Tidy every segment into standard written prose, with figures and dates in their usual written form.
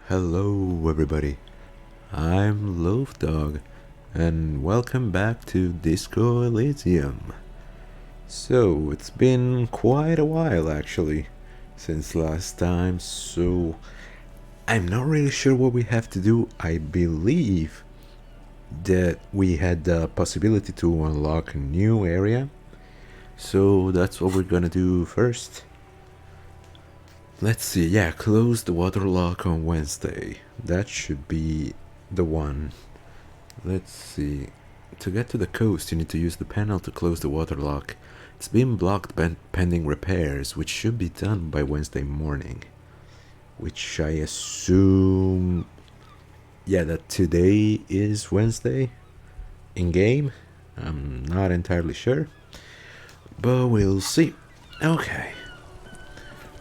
Hello everybody, I'm Loaf Dog, and welcome back to Disco Elysium. So, it's been quite a while actually, since last time, so I'm not really sure what we have to do. I believe that we had the possibility to unlock a new area, so that's what we're gonna do first. Let's see, yeah, close the water lock on Wednesday. That should be the one. Let's see. To get to the coast, you need to use the panel to close the water lock. It's been blocked pending repairs, which should be done by Wednesday morning. Which I assume... Yeah, that today is Wednesday? In-game? I'm not entirely sure. But we'll see. Okay.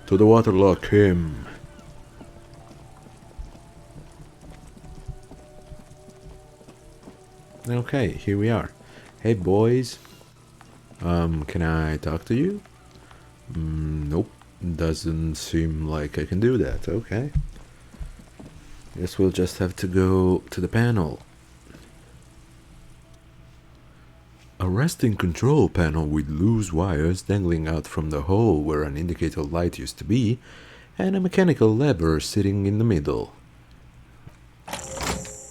To the water lock, him. Okay, here we are. Hey boys. Can I talk to you? Nope. Doesn't seem like I can do that. Okay. Guess we'll just have to go to the panel. A resting control panel with loose wires dangling out from the hole where an indicator light used to be, and a mechanical lever sitting in the middle.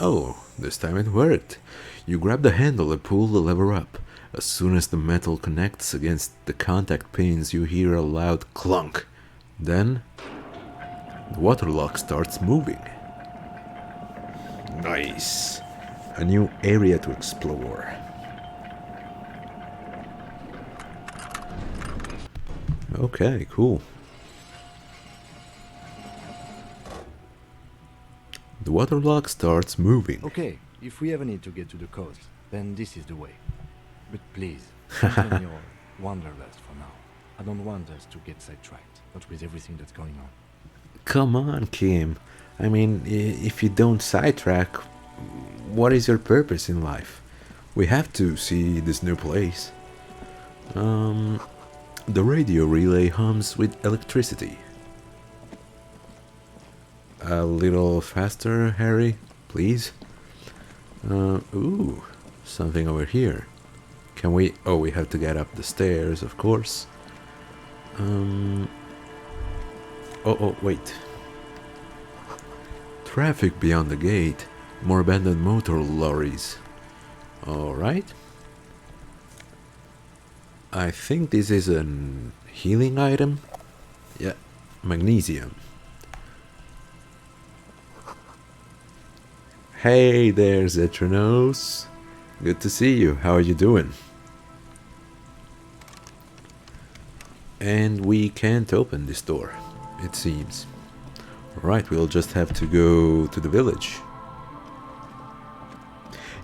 Oh, this time it worked. You grab the handle and pull the lever up. As soon as the metal connects against the contact pins, you hear a loud clunk. Then, the water lock starts moving. Nice. A new area to explore. Okay, cool. The water lock starts moving. Okay, if we ever need to get to the coast, then this is the way. But please, continue your wanderlust for now. I don't want us to get sidetracked, not with everything that's going on. Come on, Kim. I mean, if you don't sidetrack, what is your purpose in life? We have to see this new place. The radio relay hums with electricity. A little faster, Harry, please. Ooh, something over here. Can we... Oh, we have to get up the stairs, of course. Oh, wait. Traffic beyond the gate. More abandoned motor lorries. Alright. I think this is an healing item. Yeah, magnesium. Hey there, Zetronos. Good to see you. How are you doing? And we can't open this door, it seems. Alright, we'll just have to go to the village.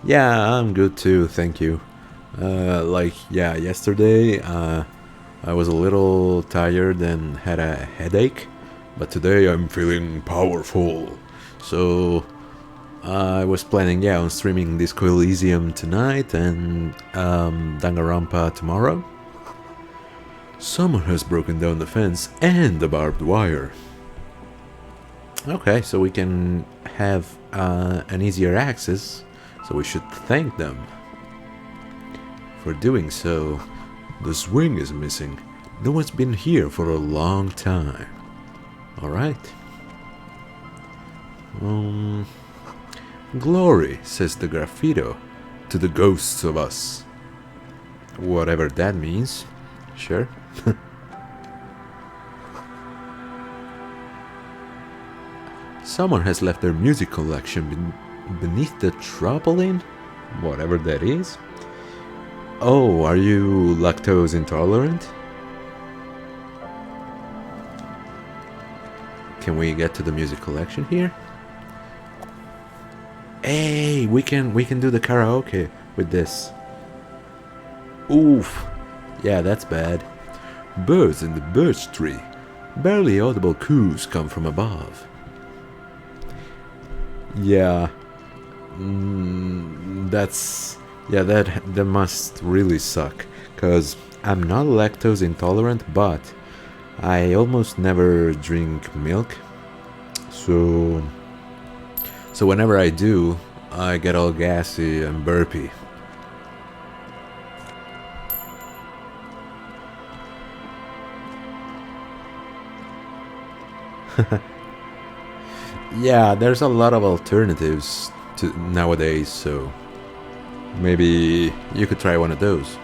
Yeah, I'm good too, thank you. Yesterday, I was a little tired and had a headache, but today I'm feeling powerful. So, I was planning, on streaming Disco Elysium tonight and Danganronpa tomorrow. Someone has broken down the fence and the barbed wire. Okay, so we can have an easier access, so we should thank them for doing so. The swing is missing. No one's been here for a long time. Alright. Glory, says the graffito, to the ghosts of us. Whatever that means. Sure. Someone has left their music collection beneath the trampoline? Whatever that is. Oh, are you lactose intolerant? Can we get to the music collection here? Hey, we can do the karaoke with this. Oof. Yeah, that's bad. Birds in the birch tree. Barely audible coos come from above. Yeah. That must really suck, cause I'm not lactose intolerant, but I almost never drink milk, so So whenever I do, I get all gassy and burpy. Yeah, there's a lot of alternatives to nowadays, so maybe you could try one of those.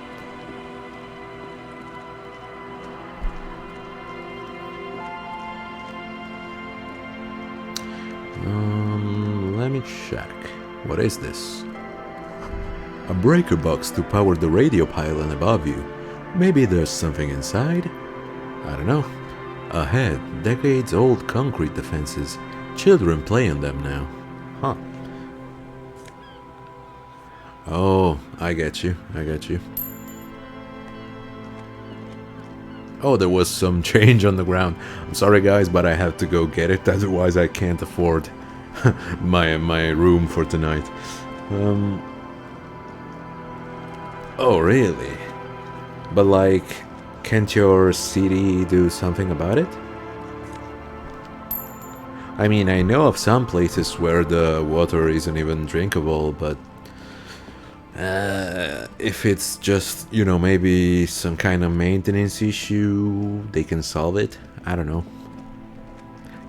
Let me check. What is this? A breaker box to power the radio pylon above you. Maybe there's something inside? I don't know. Ahead, decades-old concrete defenses. Children play on them now. Huh. Oh, I get you. I get you. Oh, there was some change on the ground. I'm sorry guys, but I have to go get it, otherwise I can't afford my room for tonight. Oh, really? But like, can't your city do something about it? I mean, I know of some places where the water isn't even drinkable, but if it's just, you know, maybe some kind of maintenance issue, they can solve it. I don't know.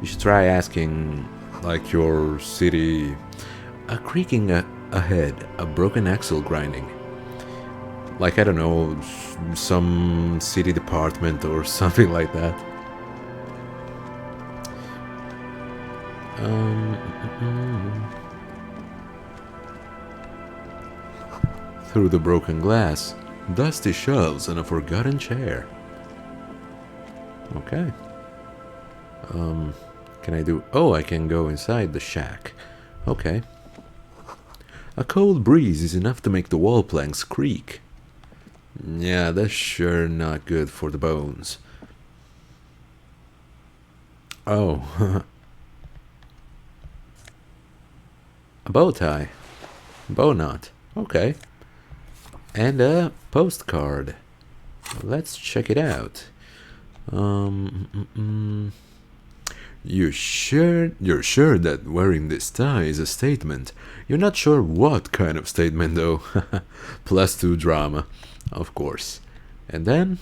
You should try asking, like, your city. A creaking ahead, a broken axle grinding. Like, I don't know, some city department or something like that. Through the broken glass, dusty shelves and a forgotten chair. Okay. Can I do... Oh, I can go inside the shack. Okay. A cold breeze is enough to make the wall planks creak. Yeah, that's sure not good for the bones. Oh. A bow tie. Bow knot. Okay. And a postcard. Let's check it out. You're sure that wearing this tie is a statement? You're not sure what kind of statement though. +2 drama, of course. And then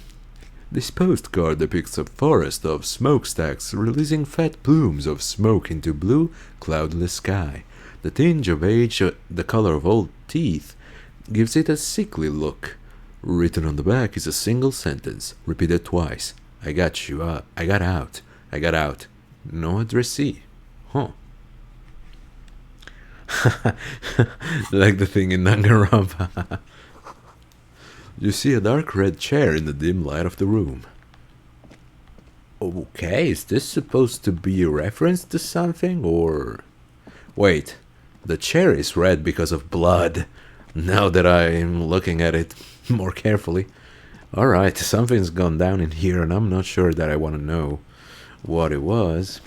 this postcard depicts a forest of smokestacks releasing fat plumes of smoke into blue, cloudless sky. The tinge of age, the color of old teeth, gives it a sickly look. Written on the back is a single sentence, repeated twice. I got you out. I got out. I got out. No addressee. Huh. Like the thing in Danganronpa. You see a dark red chair in the dim light of the room. Okay, is this supposed to be a reference to something, or... Wait, the chair is red because of blood. Now that I'm looking at it more carefully. Alright, something's gone down in here and I'm not sure that I want to know what it was.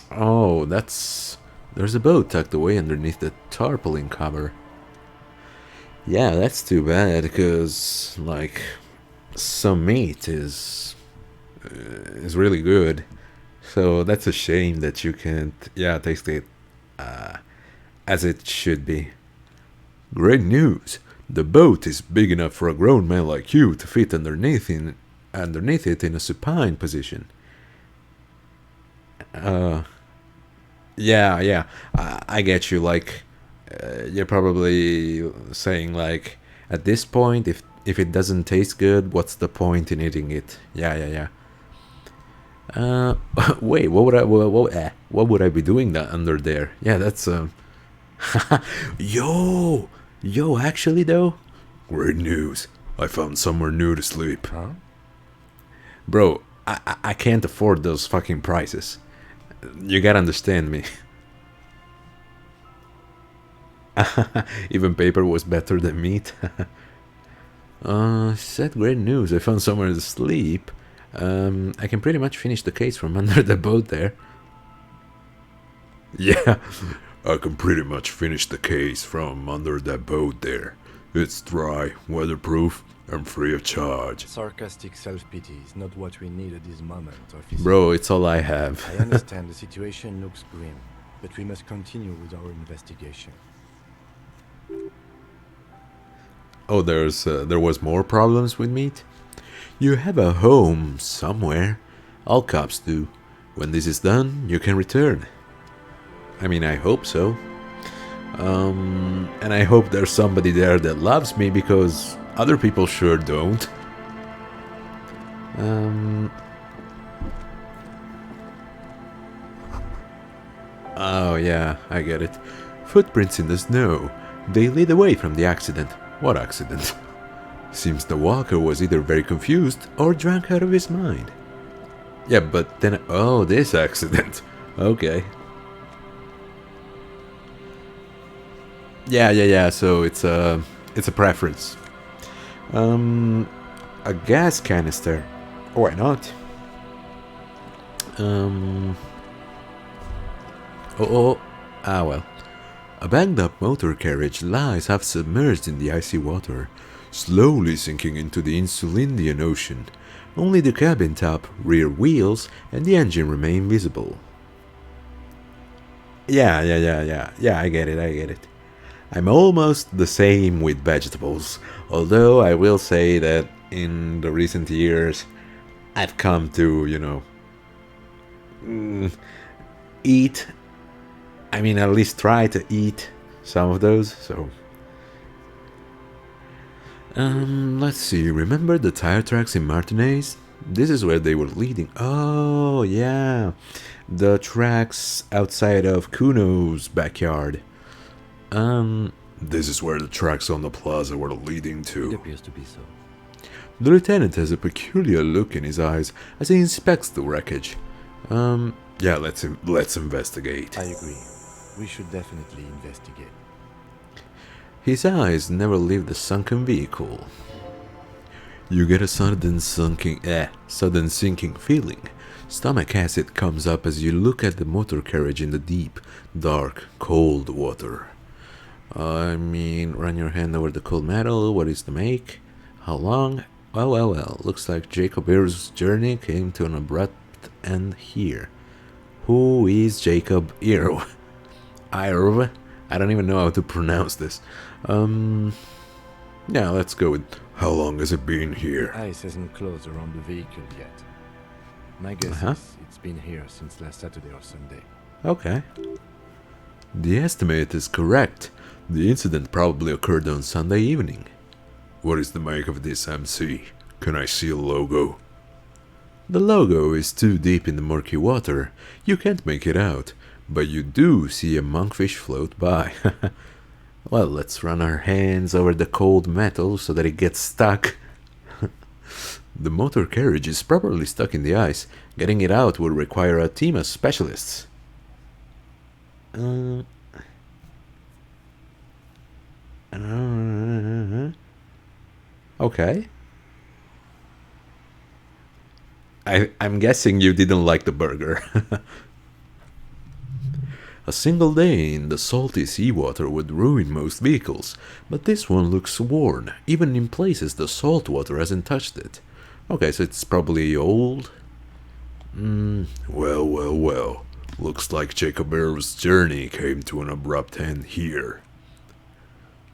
Oh, that's... There's a boat tucked away underneath the tarpaulin cover. Yeah, that's too bad, because, like, some meat is really good. So that's a shame that you can't, taste it as it should be. Great news! The boat is big enough for a grown man like you to fit underneath it in a supine position. Yeah, I get you. Like, you're probably saying, like, at this point, if it doesn't taste good, what's the point in eating it? Yeah. Wait, what would I be doing that under there? Yeah, that's Yo, actually though, great news. I found somewhere new to sleep. Huh? Bro, I can't afford those fucking prices. You gotta understand me. Even paper was better than meat. Said great news. I found somewhere to sleep. I can pretty much finish the case from under the boat there. Yeah, I can pretty much finish the case from under that boat there. It's dry, weatherproof, and free of charge. Sarcastic self-pity is not what we need at this moment, officer. Bro, it's all I have. I understand the situation looks grim, but we must continue with our investigation. Oh, there was more problems with meat? You have a home somewhere. All cops do. When this is done, you can return. I mean, I hope so. And I hope there's somebody there that loves me, because other people sure don't. Oh yeah, I get it. Footprints in the snow. They lead away from the accident. What accident? Seems the walker was either very confused or drunk out of his mind. Yeah, but then... Oh, this accident. Okay. Yeah, so it's a preference. A gas canister. Why not? Well. A banged up motor carriage lies half submerged in the icy water, slowly sinking into the Indian Ocean. Only the cabin top, rear wheels, and the engine remain visible. Yeah, I get it. I'm almost the same with vegetables, although I will say that in the recent years, I've come to, eat. I mean, at least try to eat some of those, so... let's see, remember the tire tracks in Martinez? This is where they were leading. Oh, yeah. The tracks outside of Kuno's backyard. This is where the tracks on the plaza were leading to. It appears to be so. The lieutenant has a peculiar look in his eyes as he inspects the wreckage. Yeah, let's investigate. I agree. We should definitely investigate. His eyes never leave the sunken vehicle. You get a sudden sinking feeling. Stomach acid comes up as you look at the motor carriage in the deep, dark, cold water. I mean, run your hand over the cold metal. What is the make? How long? Well. Looks like Jacob Irv's journey came to an abrupt end here. Who is Jacob Irv? Irv? I don't even know how to pronounce this. Yeah, let's go with how long has it been here? Ice hasn't closed around the vehicle yet. My guess is it's been here since last Saturday or Sunday. Okay. The estimate is correct. The incident probably occurred on Sunday evening. What is the make of this, MC? Can I see a logo? The logo is too deep in the murky water. You can't make it out, but you do see a monkfish float by. Well, let's run our hands over the cold metal so that it gets stuck. The motor carriage is properly stuck in the ice. Getting it out would require a team of specialists. Okay. I'm guessing you didn't like the burger. A single day in the salty seawater would ruin most vehicles, but this one looks worn. Even in places the salt water hasn't touched it. Okay, so it's probably old. Well. Looks like Jacob Irv's journey came to an abrupt end here.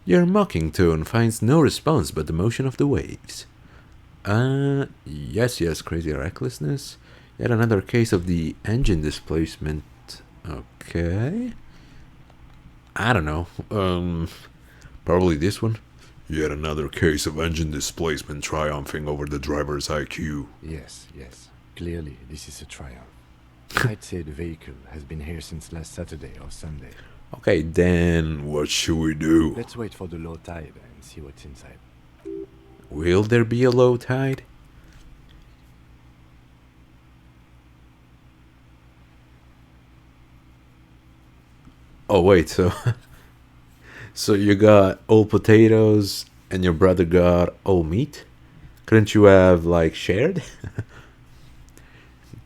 Your mocking tone finds no response but the motion of the waves. Yes, crazy recklessness. Yet another case of the engine displacement. Okay. I don't know. Probably this one. Yet another case of engine displacement triumphing over the driver's IQ. Yes. Clearly, this is a triumph. I'd say the vehicle has been here since last Saturday or Sunday. Okay, then what should we do? Let's wait for the low tide and see what's inside. Will there be a low tide? Oh wait, so so you got all potatoes and your brother got all meat? Couldn't you have like shared?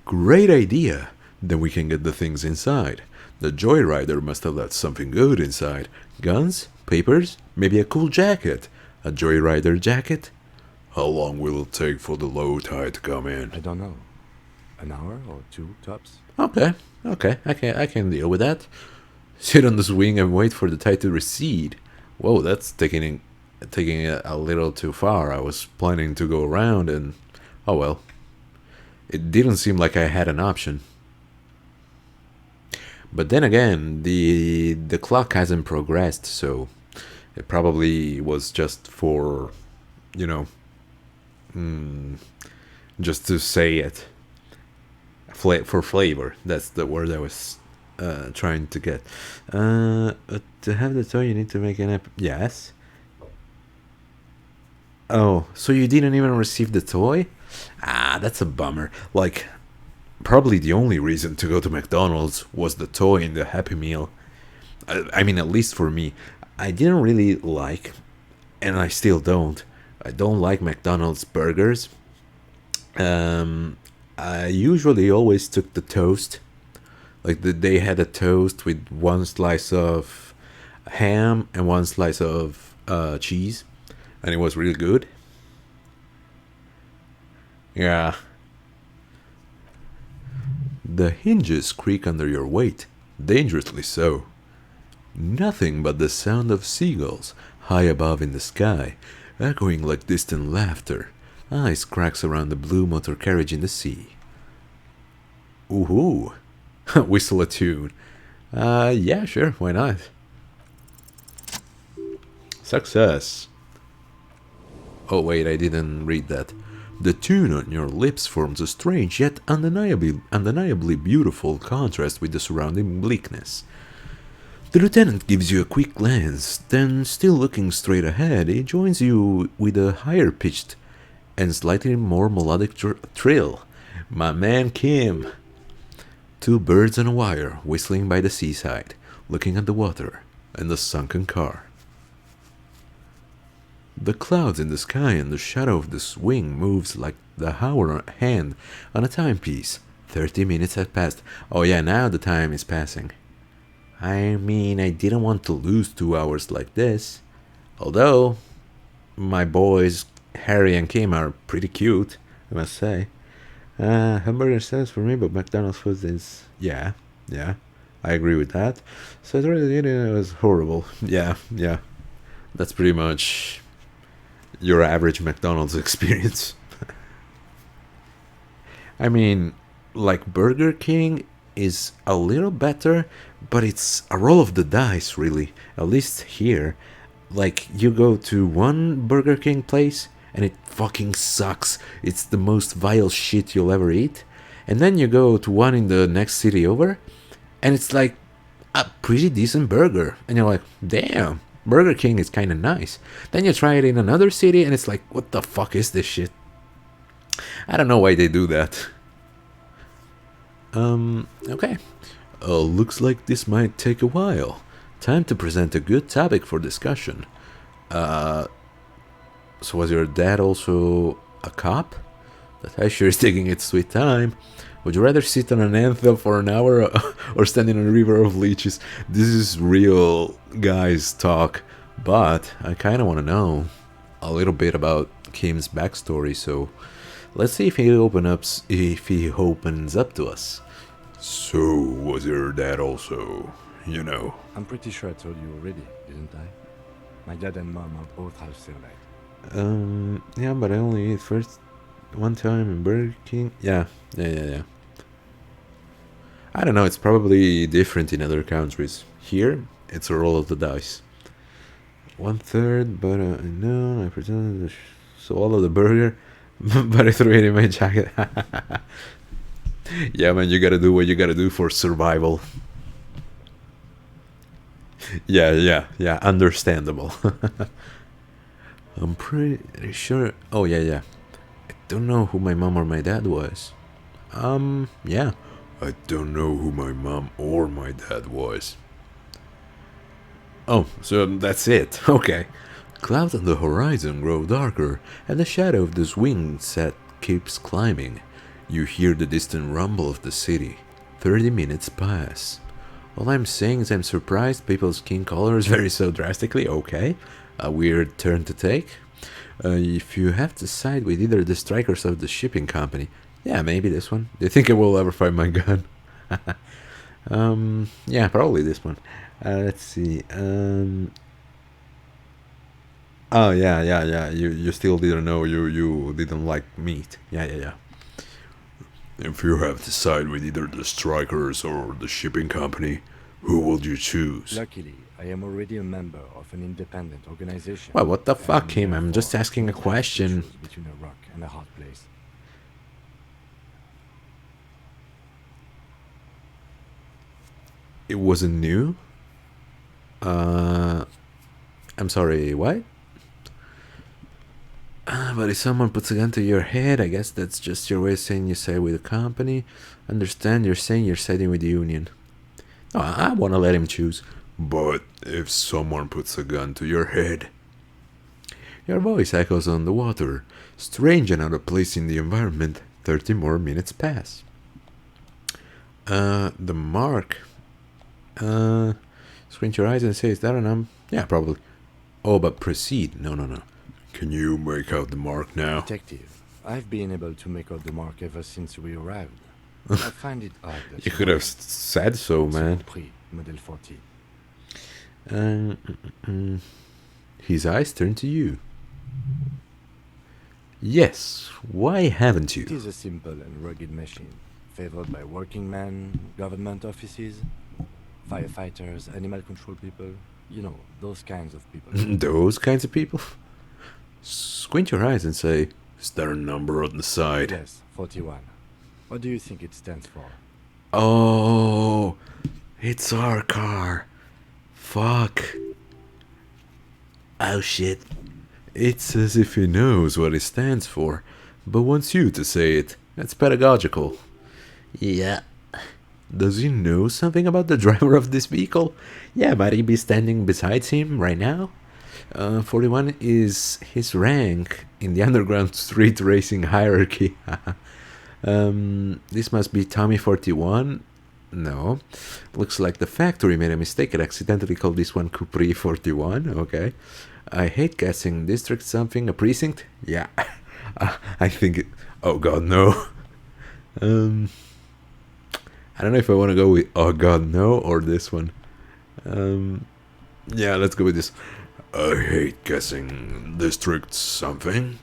Great idea. Then we can get the things inside. The joyrider must have left something good inside. Guns, papers, maybe a cool jacket. A joyrider jacket? How long will it take for the low tide to come in? I don't know. An hour or two tops? Okay, okay, I can deal with that. Sit on the swing and wait for the tide to recede. Whoa, that's taking it a little too far. I was planning to go around and oh well. It didn't seem like I had an option. But then again, the clock hasn't progressed, so it probably was just for, you know, just to say it. For flavor. That's the word I was trying to get. To have the toy, you need to make an app. Yes. Oh, so you didn't even receive the toy? Ah, that's a bummer. Like, probably the only reason to go to McDonald's was the toy in the Happy Meal. I mean, at least for me. I didn't really like, and I still don't. I don't like McDonald's burgers. I usually always took the toast. Like, they had a toast with one slice of ham and one slice of cheese, and it was really good. Yeah. The hinges creak under your weight, dangerously so. Nothing but the sound of seagulls high above in the sky, echoing like distant laughter. Ice cracks around the blue motor carriage in the sea. Ooh, whistle a tune. Yeah, sure, why not? Success. Oh wait, I didn't read that. The tune on your lips forms a strange yet undeniably beautiful contrast with the surrounding bleakness. The lieutenant gives you a quick glance, then, still looking straight ahead, he joins you with a higher pitched and slightly more melodic trill. My man Kim. Two birds on a wire whistling by the seaside, looking at the water and the sunken car. The clouds in the sky and the shadow of the swing moves like the hour hand on a timepiece. 30 minutes have passed. Oh yeah, now the time is passing. I mean, I didn't want to lose 2 hours like this. Although, my boys, Harry and Kim, are pretty cute, I must say. Hamburger stands for me, but McDonald's food is... Yeah, I agree with that. So it was horrible. Yeah. That's pretty much your average McDonald's experience. I mean, like Burger King is a little better, but it's a roll of the dice, really. At least here. Like, you go to one Burger King place, and it fucking sucks. It's the most vile shit you'll ever eat. And then you go to one in the next city over, and it's like a pretty decent burger. And you're like, damn, Burger King is kind of nice. Then you try it in another city, and it's like, what the fuck is this shit? I don't know why they do that. Okay. Looks like this might take a while. Time to present a good topic for discussion. So was your dad also a cop? That I sure is taking its sweet time. Would you rather sit on an anthill for an hour or stand in a river of leeches? This is real guys talk, but I kind of want to know a little bit about Kim's backstory, so let's see if he opens up to us. So, was your dad also, you know? I'm pretty sure I told you already, didn't I? My dad and mom are both half Civilite. Yeah, but I only ate first one time in Burger King. Yeah. I don't know, it's probably different in other countries. Here, it's a roll of the dice. 1/3, but no, I pretended to swallow the burger, but I threw it in my jacket. Yeah, man, you gotta do what you gotta do for survival. Yeah, understandable. I'm pretty sure. Oh, yeah. I don't know who my mom or my dad was. Yeah. I don't know who my mom or my dad was. Oh, so that's it. Okay. Clouds on the horizon grow darker, and the shadow of the swing set keeps climbing. You hear the distant rumble of the city. 30 minutes pass. All I'm saying is I'm surprised people's skin colors vary so drastically. Okay. A weird turn to take. If you have to side with either the strikers or the shipping company, yeah, maybe this one. Do you think I will ever find my gun? Yeah, probably this one. Let's see. Oh yeah. You still didn't know you didn't like meat. Yeah. If you have to side with either the strikers or the shipping company, who would you choose? Luckily, I am already a member of an independent organization. Well, what the fuck, and him? I'm just therefore asking a don't have to question. choose between a rock and a hard place. It wasn't new? I'm sorry, what? But if someone puts a gun to your head, I guess that's just your way of saying you side with the company. Understand you're saying you're siding with the union. No, I want to let him choose. But if someone puts a gun to your head... Your voice echoes on the water. Strange and out of place in the environment. 30 more minutes pass. The mark. Squint your eyes and say, is that a number? Yeah, probably. Oh, but proceed. No. Can you make out the mark now? Detective, I've been able to make out the mark ever since we arrived. I find it odd that You could have said so, man. Prix, Model 40. His eyes turn to you. Yes, why haven't It you? is a simple and rugged machine, favored by working men, government offices, firefighters, animal control people. You know, those kinds of people. Those kinds of people? Squint your eyes and say, is there a number on the side? Yes, 41. What do you think it stands for? Oh, it's our car. Fuck. Oh shit. It's as if he knows what it stands for, but wants you to say it. That's pedagogical. Yeah. Does he know something about the driver of this vehicle? Yeah, might he be standing beside him right now? 41 is his rank in the underground street racing hierarchy. This must be Tommy 41. No. Looks like the factory made a mistake and accidentally called this one Capri 41. Okay. I hate guessing. District something, a precinct? Yeah. I think it... Oh god, no. I don't know if I want to go with oh god, no, or this one. Yeah, let's go with this. I hate guessing. District something?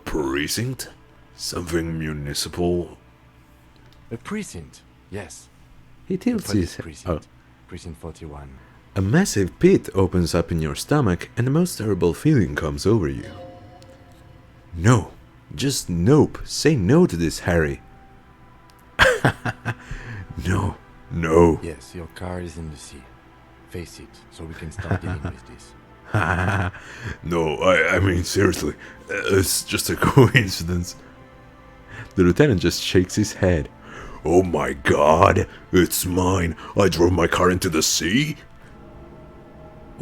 Precinct? Something municipal? A precinct, yes. He tilts his head. Precinct. Precinct 41. A massive pit opens up in your stomach and the most terrible feeling comes over you. No. Just nope. Say no to this, Harry. No. Yes, your car is in the sea. Face it, so we can start dealing with this. No, I mean, seriously, it's just a coincidence. The lieutenant just shakes his head. Oh my god, it's mine. I drove my car into the sea?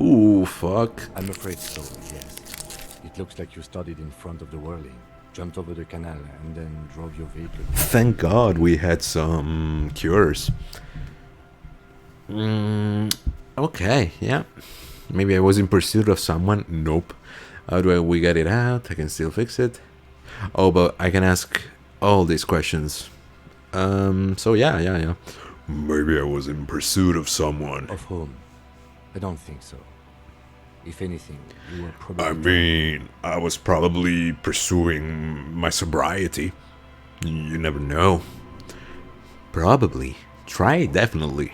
Ooh, fuck. I'm afraid so, yes. It looks like you started in front of the whirling, jumped over the canal, and then drove your vehicle. Thank God we had some cures. Okay, yeah. Maybe I was in pursuit of someone. Nope. How do we get it out? I can still fix it. Oh, but I can ask all these questions. So yeah. Maybe I was in pursuit of someone. Of whom? I don't think so. If anything, you were probably... I mean, I was probably pursuing my sobriety. You never know. Probably. Try it, definitely.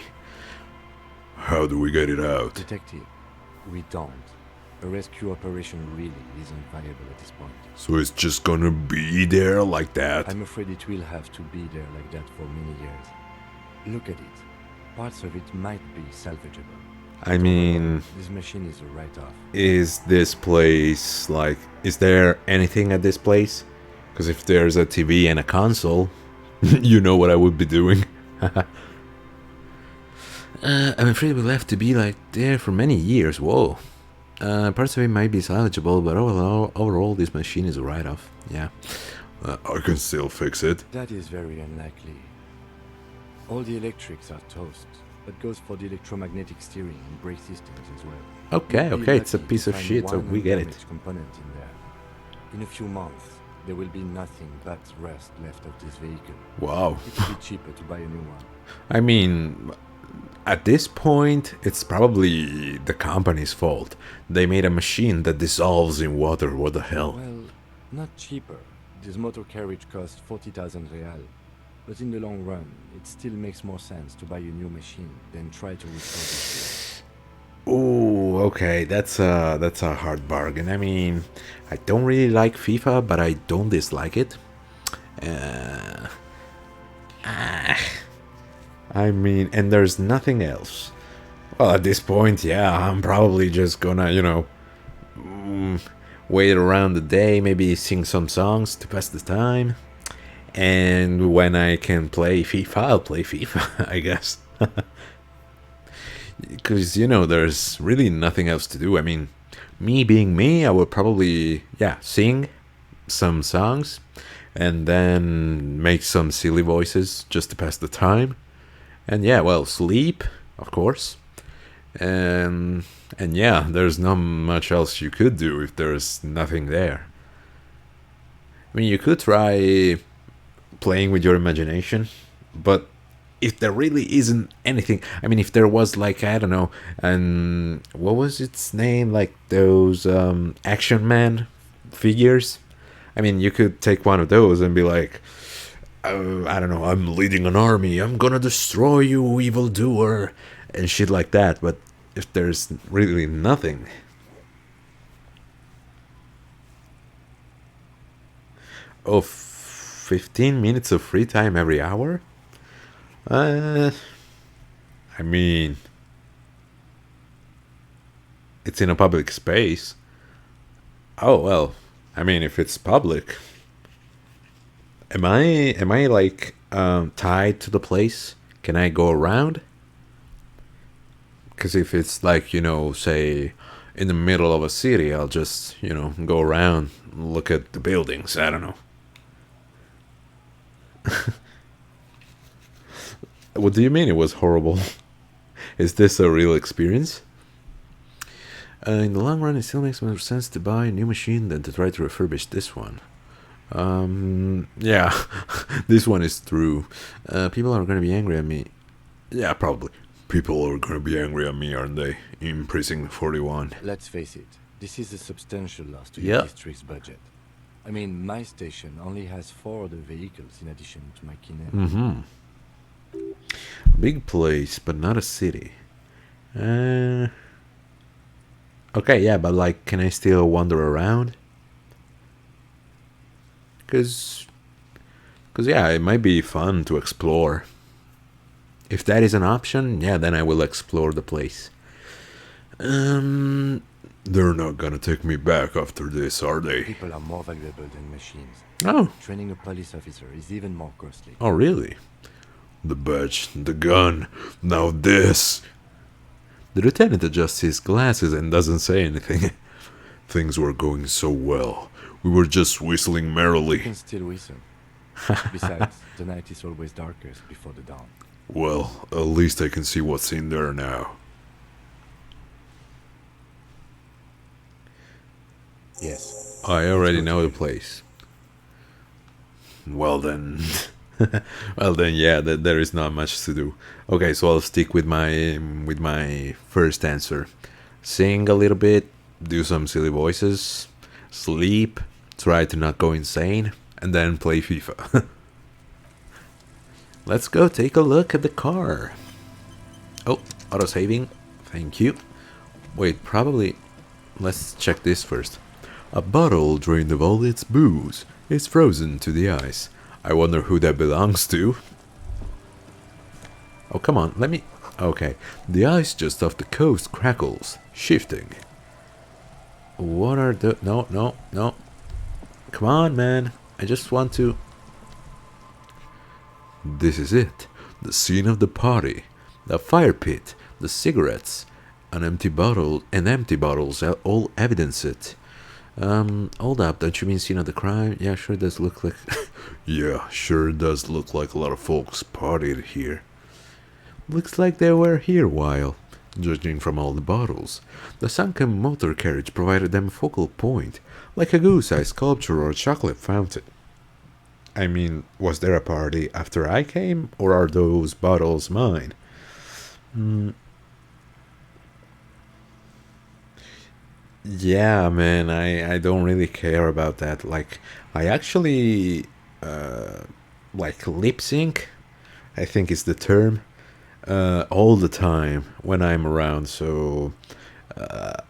How do we get it out? Detective, we don't. A rescue operation really isn't viable at this point. So it's just gonna be there like that? I'm afraid it will have to be there like that for many years. Look at it. Parts of it might be salvageable. I mean, This machine is a write-off. is this place, like, is there anything at this place? Because if there's a TV and a console, you know what I would be doing. I'm afraid we'll have to be like there for many years. Whoa. Parts of it might be salvageable, but overall this machine is a write-off. Yeah. I can still fix it. That is very unlikely. All the electrics are toast. That goes for the electromagnetic steering and brake systems as well. Okay, You'd be okay, it's a lucky to piece of find shit, so one we get it. undamaged component in there. In a few months, there will be nothing but rust left of this vehicle. Wow. It will be cheaper to buy a new one. I mean, at this point, it's probably the company's fault. They made a machine that dissolves in water. What the hell? Well, not cheaper. This motor carriage costs 40,000 real. But in the long run, it still makes more sense to buy a new machine than try to restore this one. Ooh, okay, that's a hard bargain. I mean, I don't really like FIFA, but I don't dislike it. Uh, ah, I mean, and there's nothing else. Well, at this point, yeah, I'm probably just gonna, wait around the day, maybe sing some songs to pass the time. And when I can play FIFA, I'll play FIFA, I guess. Because, there's really nothing else to do. I mean, me being me, I would probably, sing some songs and then make some silly voices just to pass the time. And sleep, of course. And there's not much else you could do if there's nothing there. I mean, you could try playing with your imagination, but if there really isn't anything, I mean, if there was like, I don't know, and what was its name, like those Action Man figures, I mean, you could take one of those and be like, I don't know, I'm leading an army, I'm gonna destroy you, evildoer, and shit like that. But if there's really nothing, oh, 15 minutes of free time every hour? I mean, it's in a public space. Oh, well, I mean, if it's public, am I like tied to the place? Can I go around? Because if it's like, say in the middle of a city, I'll just, go around, look at the buildings. I don't know. What do you mean it was horrible? Is this a real experience? In the long run, it still makes more sense to buy a new machine than to try to refurbish this one. Yeah, this one is true. People are gonna be angry at me. Yeah, probably. People are gonna be angry at me, aren't they? In Precinct 41. Let's face it, this is a substantial loss to Yeah. your district's budget. I mean, my station only has 4 other vehicles in addition to my Kinen. Mm-hmm. Big place, but not a city. Okay, yeah, but like, can I still wander around? Cause yeah, it might be fun to explore. If that is an option, yeah, then I will explore the place. They're not gonna take me back after this, are they? People are more valuable than machines. Oh, Training a police officer is even more costly. oh, really? The badge, the gun, now this. The lieutenant adjusts his glasses and doesn't say anything. Things were going so well. We were just whistling You merrily. can still whistle. Besides, the night is always darkest before the dawn. Well, at least I can see what's in there now. Yes. I already know the place. Well then, Well then, yeah, there is not much to do. Okay, so I'll stick with my first answer. Sing a little bit, do some silly voices, sleep, try to not go insane, and then play FIFA. Let's go take a look at the car. Oh, autosaving. Thank you. Wait, probably... Let's check this first. A bottle drained of all its booze is frozen to the ice. I wonder who that belongs to. Oh, come on, let me... Okay. The ice just off the coast crackles, shifting. What are the... No. Come on, man. I just want to... This is it. The scene of the party. The fire pit. The cigarettes. An empty bottle and empty bottles all evidence it. Hold up, don't you mean scene of the crime? Yeah, sure does look like... yeah, sure does look like a lot of folks partied here. Looks like they were here a while, judging from all the bottles. The sunken motor carriage provided them a focal point, like a goose-eye sculpture or a chocolate fountain. I mean, was there a party after I came, or are those bottles mine? Yeah, man, I don't really care about that. Like, I actually, like, lip sync, I think is the term, all the time when I'm around. So,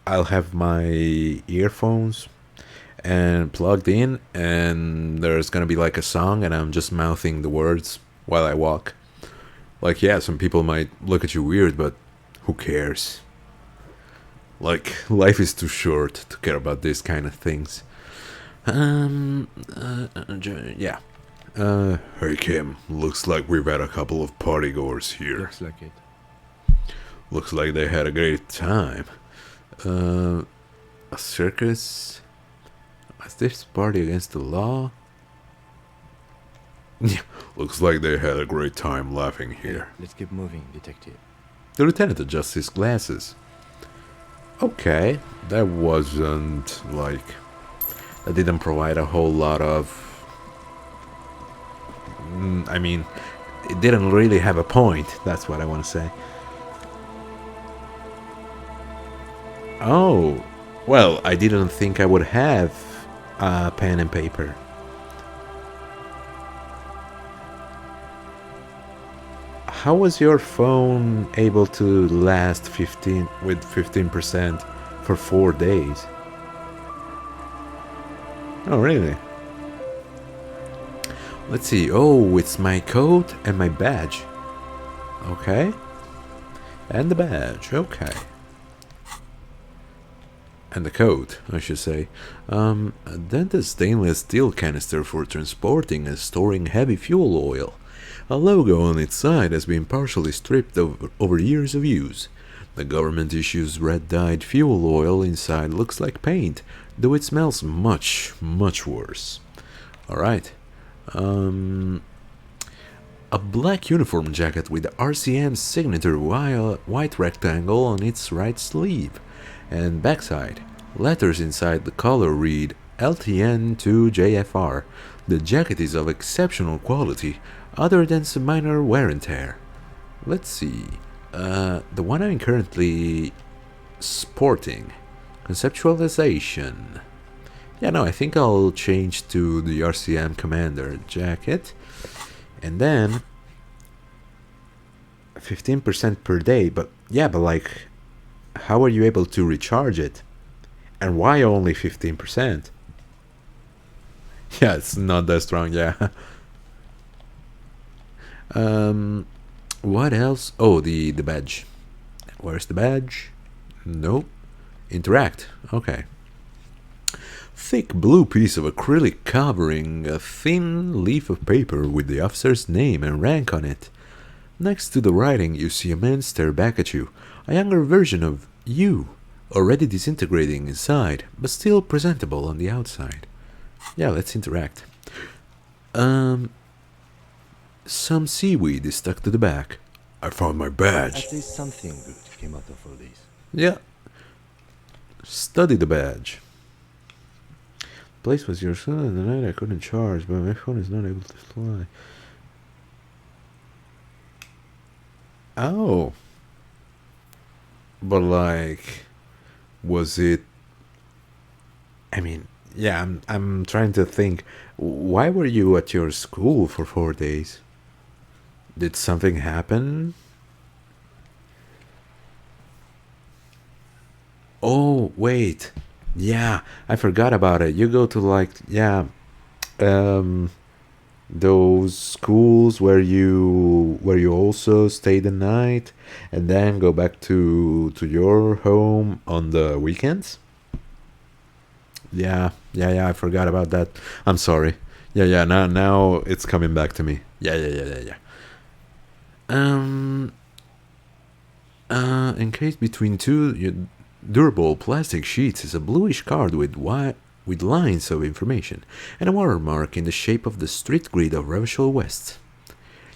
I'll have my earphones and plugged in, and there's gonna be like a song, and I'm just mouthing the words while I walk. Like, yeah, some people might look at you weird, but who cares? Like, life is too short to care about these kind of things. Yeah. Hey Kim, looks like we've had a couple of partygoers here. Looks like it. Looks like they had a great time. A circus? Is this party against the law? Yeah, looks like they had a great time laughing here. Let's keep moving, detective. The lieutenant adjusts his glasses. Okay, that wasn't like... That didn't provide a whole lot of... I mean, it didn't really have a point, that's what I want to say. Oh, well, I didn't think I would have a pen and paper. How was your phone able to last 15% for 4 days? Oh, really? Let's see. Oh, it's my coat and my badge. Okay. And the badge. Okay. And the coat, I should say. Then the stainless steel canister for transporting and storing heavy fuel oil. A logo on its side has been partially stripped over years of use. The government issues red-dyed fuel oil inside looks like paint, though it smells much, much worse. Alright. A black uniform jacket with the RCM signature white rectangle on its right sleeve. And backside, letters inside the collar read LTN2JFR. The jacket is of exceptional quality, other than some minor wear and tear. Let's see. The one I'm currently sporting. Conceptualization. Yeah, no, I think I'll change to the RCM Commander jacket. And then 15% per day. But yeah, but like, how are you able to recharge it? And why only 15%? Yeah, it's not that strong, yeah. What else? Oh, the badge. Where's the badge? Nope. Interact. Okay. Thick blue piece of acrylic covering a thin leaf of paper with the officer's name and rank on it. Next to the writing, you see a man stare back at you. A younger version of you, already disintegrating inside, but still presentable on the outside. Yeah, let's interact. Some seaweed is stuck to the back. I found my badge. At least something good came out of all this. Yeah. Study the badge. Place was your son in the night I couldn't charge, but my phone is not able to fly. Oh. But like, was it... I mean, yeah, I'm trying to think. Why were you at your school for 4 days? Did something happen? Oh, wait. Yeah, I forgot about it. You go to like, yeah, those schools where you also stay the night and then go back to your home on the weekends. Yeah, I forgot about that. I'm sorry. Yeah, now it's coming back to me. Yeah. Encased between two durable plastic sheets is a bluish card with lines of information and a watermark in the shape of the street grid of Revachol West.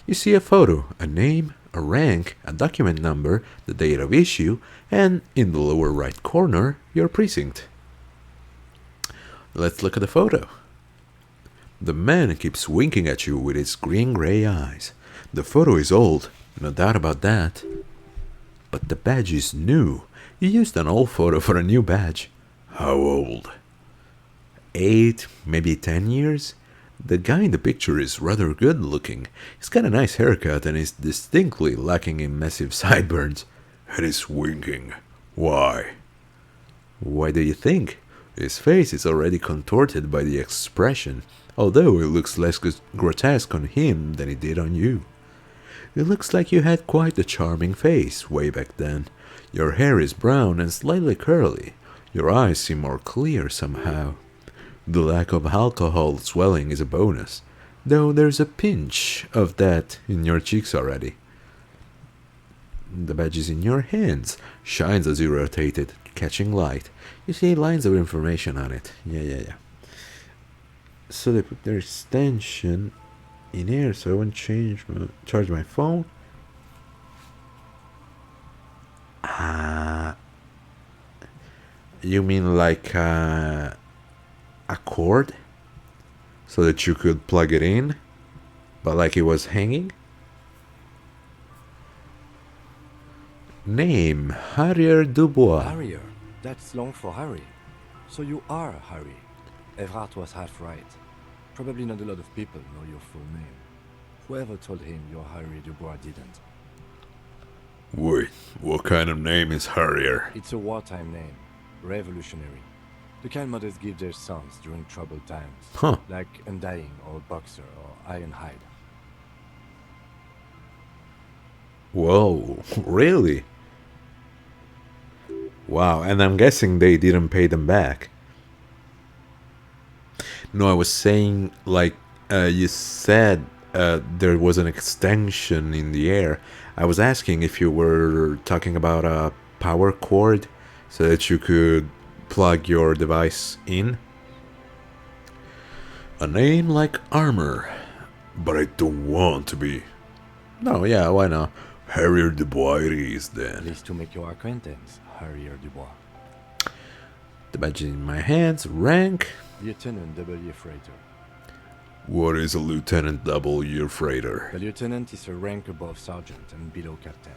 You see a photo, a name, a rank, a document number, the date of issue, and in the lower right corner, your precinct. Let's look at the photo. The man keeps winking at you with his green-gray eyes. The photo is old, no doubt about that. But the badge is new. You used an old photo for a new badge. How old? 8, maybe 10 years? The guy in the picture is rather good looking. He's got a nice haircut and is distinctly lacking in massive sideburns. And he's winking. Why? Why do you think? His face is already contorted by the expression, although it looks less grotesque on him than it did on you. It looks like you had quite a charming face way back then. Your hair is brown and slightly curly. Your eyes seem more clear somehow. The lack of alcohol swelling is a bonus, though there's a pinch of that in your cheeks already. The badge is in your hands, shines as you rotate it, catching light. You see lines of information on it. Yeah. So they put their extension in here, so I won't charge my phone. You mean like a cord? So that you could plug it in, but like it was hanging? Name, Harrier Dubois. Harrier. That's long for Harry. So you are Harry. Evrard was half right. Probably not a lot of people know your full name. Whoever told him you're Harry Dubois didn't. Wait, what kind of name is Harrier? It's a wartime name. Revolutionary. The kind mothers give their sons during troubled times. Huh. Like Undying or Boxer or Ironhide. Whoa, really? Wow, and I'm guessing they didn't pay them back. No, I was saying, like, you said there was an extension in the air. I was asking if you were talking about a power cord so that you could plug your device in. A name like Armor. But I don't want to be. No, yeah, why not? Harrier Dubois it is then. Pleased to make your acquaintance, Harrier Dubois. The badge in my hands, rank. Lieutenant W. Freighter. What is a Lieutenant W freighter? The lieutenant is a rank above sergeant and below captain.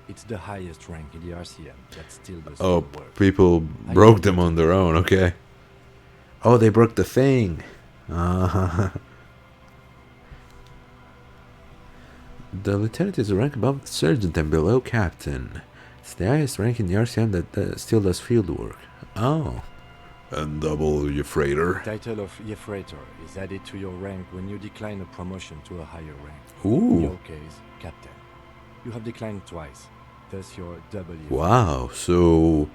It's the highest rank in the RCM that still does Oh, work. people broke them on their own, okay. Oh, they broke the thing. The lieutenant is a rank above sergeant and below captain. It's the highest rank in the RCM that still does field work. Oh. And W freighter? The title of Yefreighter is added to your rank when you decline a promotion to a higher rank. In Ooh. your case, captain. You have declined twice, thus your W. Wow, so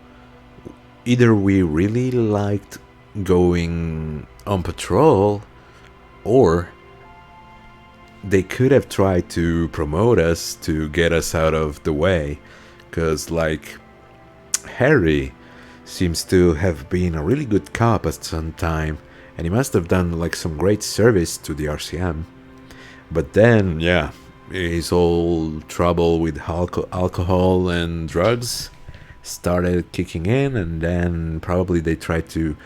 either we really liked going on patrol, or they could have tried to promote us to get us out of the way. Because, like, Harry seems to have been a really good cop at some time, and he must have done, like, some great service to the RCM. But then, yeah, his whole trouble with alcohol and drugs started kicking in, and then probably they tried to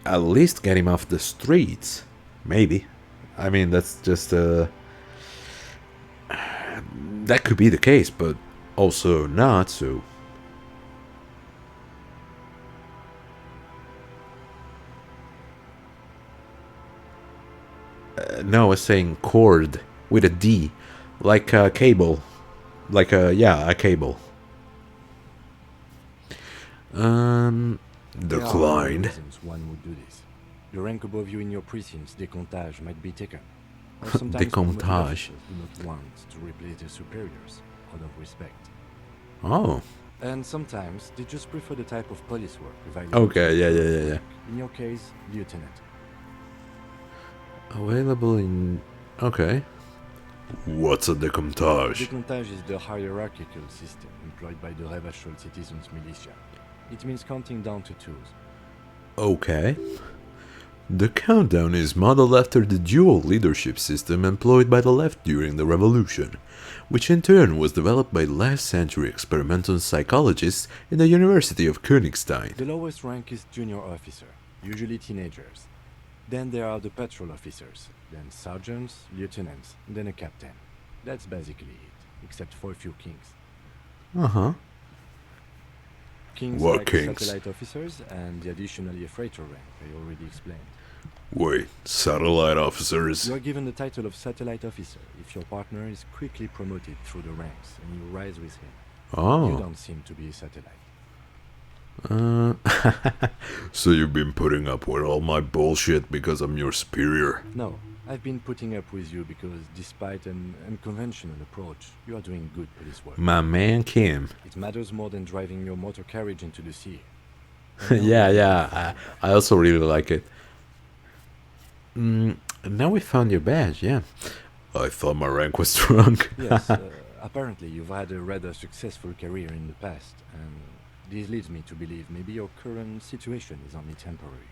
at least get him off the streets. Maybe. I mean, that's just that could be the case, but also not, so. No, I was saying cord with a D, like a cable, like a cable. There are Declined. reasons one would do this. The rank above you in your precinct's décomptage might be taken. Or sometimes promoted Décomptage. officers do not want to replace their superiors out of respect. Oh, And sometimes they just prefer the type of police work available. okay, to yeah. them. In your case, lieutenant. Available in. Okay. What's a decomptage? Décomptage is the hierarchical system employed by the Revachol citizens militia. It means counting down to twos. Okay. The countdown is modeled after the dual leadership system employed by the left during the revolution, which in turn was developed by last century experimental psychologists in the University of Königstein. The lowest rank is junior officer, usually teenagers. Then there are the patrol officers, then sergeants, lieutenants, then a captain. That's basically it, except for a few kings. Uh-huh. Kings What like kings? satellite officers and the additionally a freighter rank, I already explained. Wait, satellite officers? You are given the title of satellite officer if your partner is quickly promoted through the ranks and you rise with him. You Oh. don't seem to be a satellite. So you've been putting up with all my bullshit because I'm your superior? No, I've been putting up with you because despite an unconventional approach, you are doing good police work. My man Kim. It matters more than driving your motor carriage into the sea. I know Yeah, you yeah. I also really like it. Now we found your badge, yeah. I thought my rank was drunk. Yes, apparently you've had a rather successful career in the past, and this leads me to believe maybe your current situation is only temporary.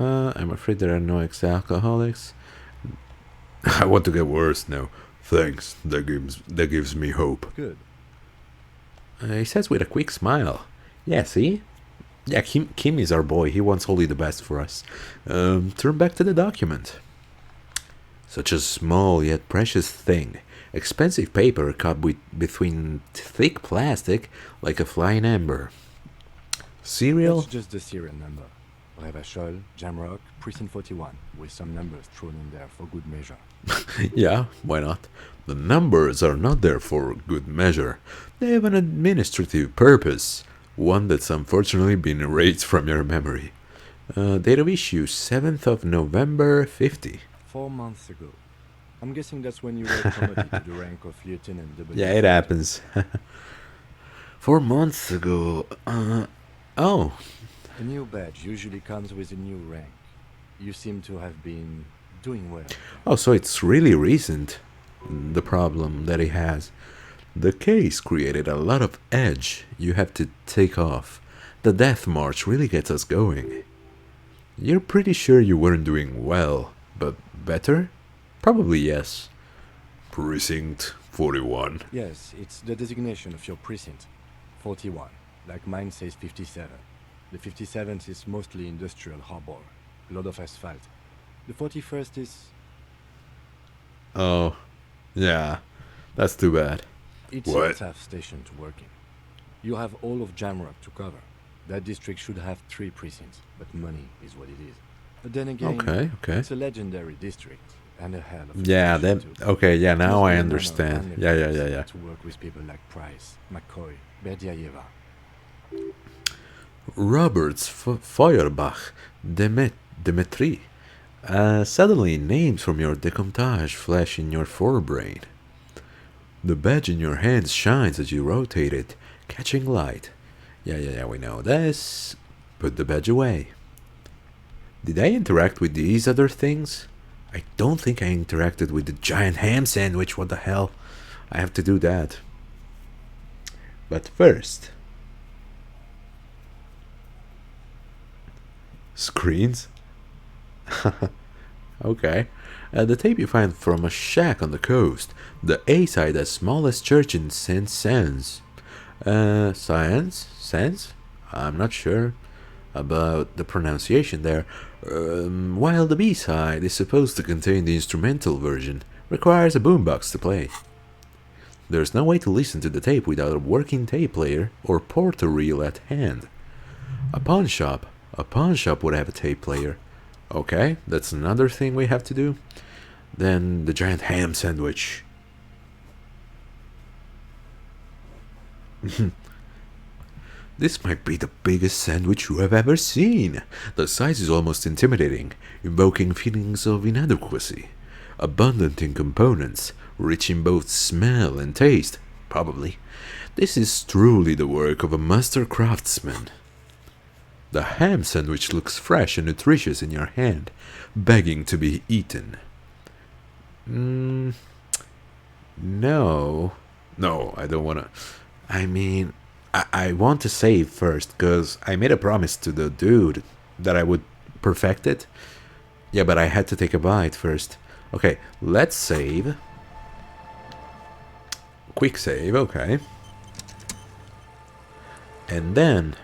I'm afraid there are no ex-alcoholics. I want to get worse now. Thanks, that gives me hope. Good. He says with a quick smile. Yeah, see? Yeah, Kim is our boy. He wants only the best for us. Turn back to the document. Such a small yet precious thing. Expensive paper cut between thick plastic like a flying ember. Serial? That's just the serial number. Revachol, Jamrock, Precinct 41, with some numbers thrown in there for good measure. Yeah, why not? The numbers are not there for good measure. They have an administrative purpose. One that's unfortunately been erased from your memory. Date of issue 7th of November 50. 4 months ago. I'm guessing that's when you were promoted to the rank of Lieutenant W. Yeah, it happens. 4 months ago. Oh. A new badge usually comes with a new rank. You seem to have been doing well. Oh, so it's really recent. The problem that he has. The case created a lot of edge you have to take off. The death march really gets us going. You're pretty sure you weren't doing well, but better? Probably yes. Precinct 41. Yes, it's the designation of your precinct. 41. Like mine says 57. The 57th is mostly industrial harbor. A lot of asphalt. The 41st is... Oh, yeah. That's too bad. It's What? a tough station to work in. You have all of Jamrock to cover. That district should have 3 precincts, but money is what it is. But then again, Okay, okay. it's a legendary district and a hell of a Yeah, station then. too. Okay, yeah, It now must I be an honor understand. and a Yeah, yeah, privilege yeah, yeah. To work with people like Price, McCoy, Berdiaeva. Roberts, Feuerbach, Demetri. Suddenly, names from your decomptage flash in your forebrain. The badge in your hands shines as you rotate it, catching light. Yeah, we know this. Put the badge away. Did I interact with these other things? I don't think I interacted with the giant ham sandwich. What the hell? I have to do that. But first... Screens? Okay. The tape you find from a shack on the coast. The A-side, the smallest church in Saint-Saëns. Science? I'm not sure about the pronunciation there. While the B-side is supposed to contain the instrumental version, requires a boombox to play. There's no way to listen to the tape without a working tape player or porter reel at hand. A pawn shop would have a tape player. Okay, that's another thing we have to do. Then the giant ham sandwich. This might be the biggest sandwich you have ever seen. The size is almost intimidating, invoking feelings of inadequacy. Abundant in components, rich in both smell and taste, probably. This is truly the work of a master craftsman. The ham sandwich looks fresh and nutritious in your hand, begging to be eaten. No, I don't wanna. I mean, I want to save first, because I made a promise to the dude that I would perfect it. Yeah, but I had to take a bite first. Okay, let's save. Quick save, okay. And then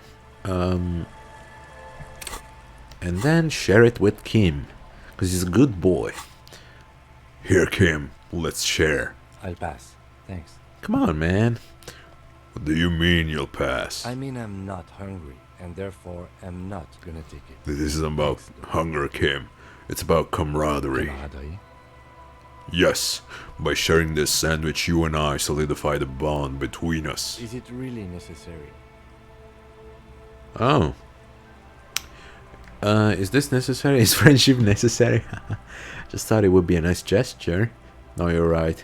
share it with Kim, because he's a good boy. Here, Kim, let's share. I'll pass. Thanks. Come on, man. What do you mean you'll pass? I mean I'm not hungry, and therefore am not gonna take it. This isn't about hunger, Kim. It's about camaraderie. Camaraderie? Yes, by sharing this sandwich, you and I solidify the bond between us. Is it really necessary? Oh. Is this necessary? Is friendship necessary? Just thought it would be a nice gesture. No, you're right.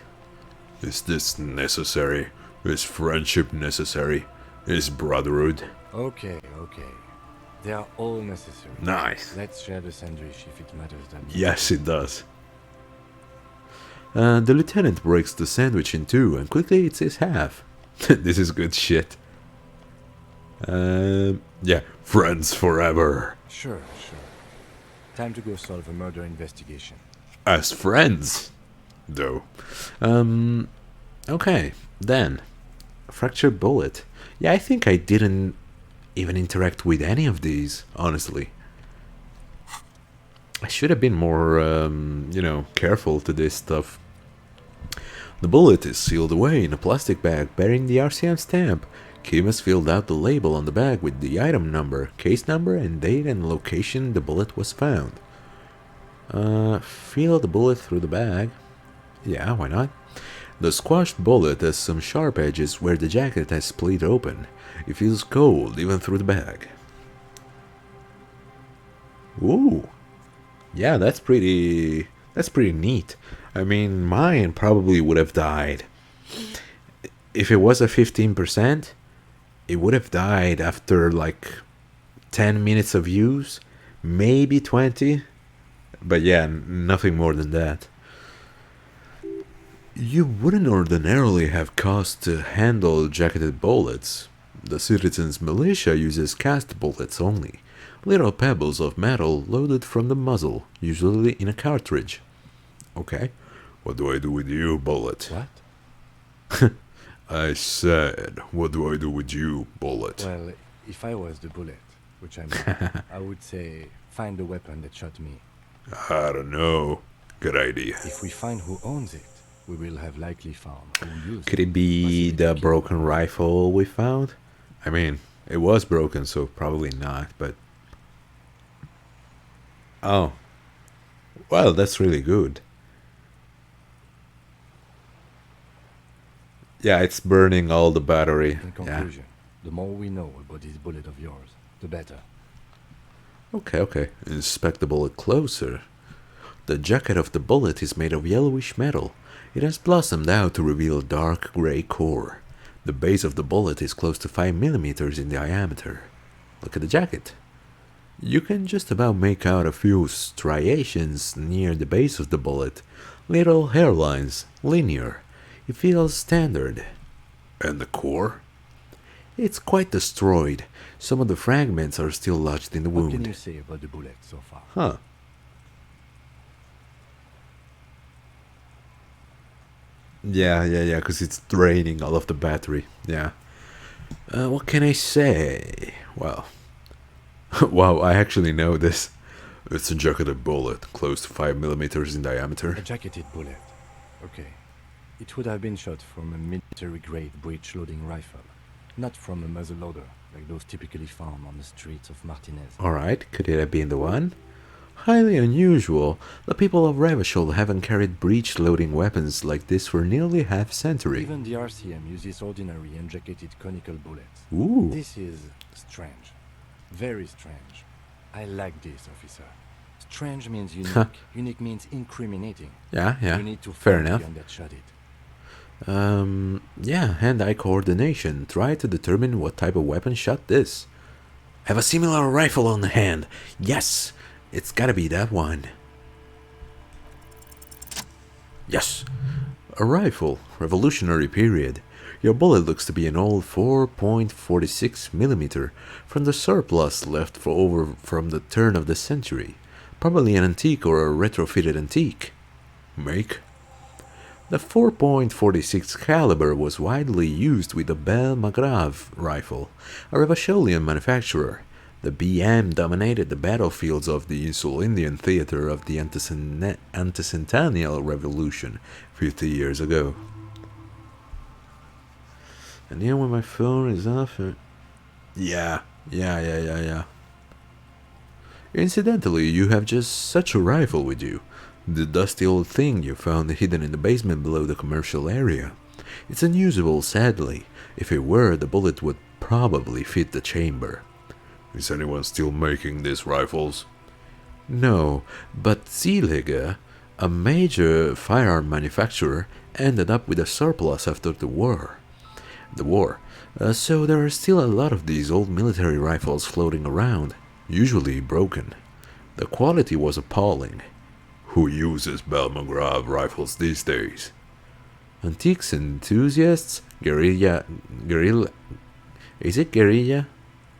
Is this necessary? Is friendship necessary? Is brotherhood? Okay. They are all necessary. Nice. Let's share the sandwich if it matters that much. Yes, it does. The lieutenant breaks the sandwich in two and quickly eats his half. This is good shit. Yeah, friends forever. Sure. Time to go solve a murder investigation. As friends, though. Okay, then. Fractured bullet. Yeah, I think I didn't even interact with any of these, honestly. I should have been more, careful to this stuff. The bullet is sealed away in a plastic bag bearing the RCM stamp. Kim has filled out the label on the bag with the item number, case number, and date and location the bullet was found. Feel the bullet through the bag. Yeah, why not? The squashed bullet has some sharp edges where the jacket has split open. It feels cold even through the bag. Ooh. Yeah, that's pretty neat. I mean, mine probably would have died. If it was a 15%, it would have died after like 10 minutes of use, maybe 20. But yeah, nothing more than that. You wouldn't ordinarily have cause to handle jacketed bullets. The citizens' militia uses cast bullets only. Little pebbles of metal loaded from the muzzle, usually in a cartridge. Okay. What do I do with you, bullet? What? I said, what do I do with you, bullet? Well, if I was the bullet, which I'm not, I would say, find the weapon that shot me. I don't know. Good idea. If we find who owns it, we will have likely found who used it. Could it be the broken rifle we found? I mean, it was broken, so probably not, but... Oh. Well, that's really good. Yeah, it's burning all the battery. In conclusion, the more we know about this bullet of yours, the better. Okay. Inspect the bullet closer. The jacket of the bullet is made of yellowish metal. It has blossomed out to reveal a dark gray core. The base of the bullet is close to 5 millimeters in diameter. Look at the jacket. You can just about make out a few striations near the base of the bullet. Little hairlines, linear. It feels standard. And the core? It's quite destroyed. Some of the fragments are still lodged in the What can you wound. say about the bullet so far? Huh. Yeah, because it's draining all of the battery. Yeah. What can I say? Well. Wow, I actually know this. It's a jacketed bullet, close to 5 millimeters in diameter. A jacketed bullet. Okay. It would have been shot from a military-grade breech-loading rifle, not from a muzzleloader, like those typically found on the streets of Martinez. Alright, could it have been the one? Highly unusual. The people of Revachol haven't carried breech-loading weapons like this for nearly half a century. Even the RCM uses ordinary and jacketed conical bullets. Ooh. This is strange. Very strange. I like this, officer. Strange means unique. Unique means incriminating. Yeah, You need to fair find the enough. gun that shot it. Yeah, hand-eye coordination. Try to determine what type of weapon shot this. Have a similar rifle on hand. Yes, it's gotta be that one. Yes, a rifle, revolutionary period. Your bullet looks to be an old 4.46 millimeter from the surplus left over from the turn of the century. Probably an antique or a retrofitted antique. Make? The 4.46 caliber was widely used with the Bell McGraw rifle, a Revacholian manufacturer. The BM dominated the battlefields of the Insul Indian theater of the anticentennial revolution 50 years ago. And then when my phone is off... Yeah. Incidentally, you have just such a rifle with you. The dusty old thing you found hidden in the basement below the commercial area. It's unusable, sadly. If it were, the bullet would probably fit the chamber. Is anyone still making these rifles? No, but Zieliger, a major firearm manufacturer, ended up with a surplus after the war. So there are still a lot of these old military rifles floating around, usually broken. The quality was appalling. Who uses Bell McGraw rifles these days? Antiques enthusiasts, guerrilla. Is it guerrilla?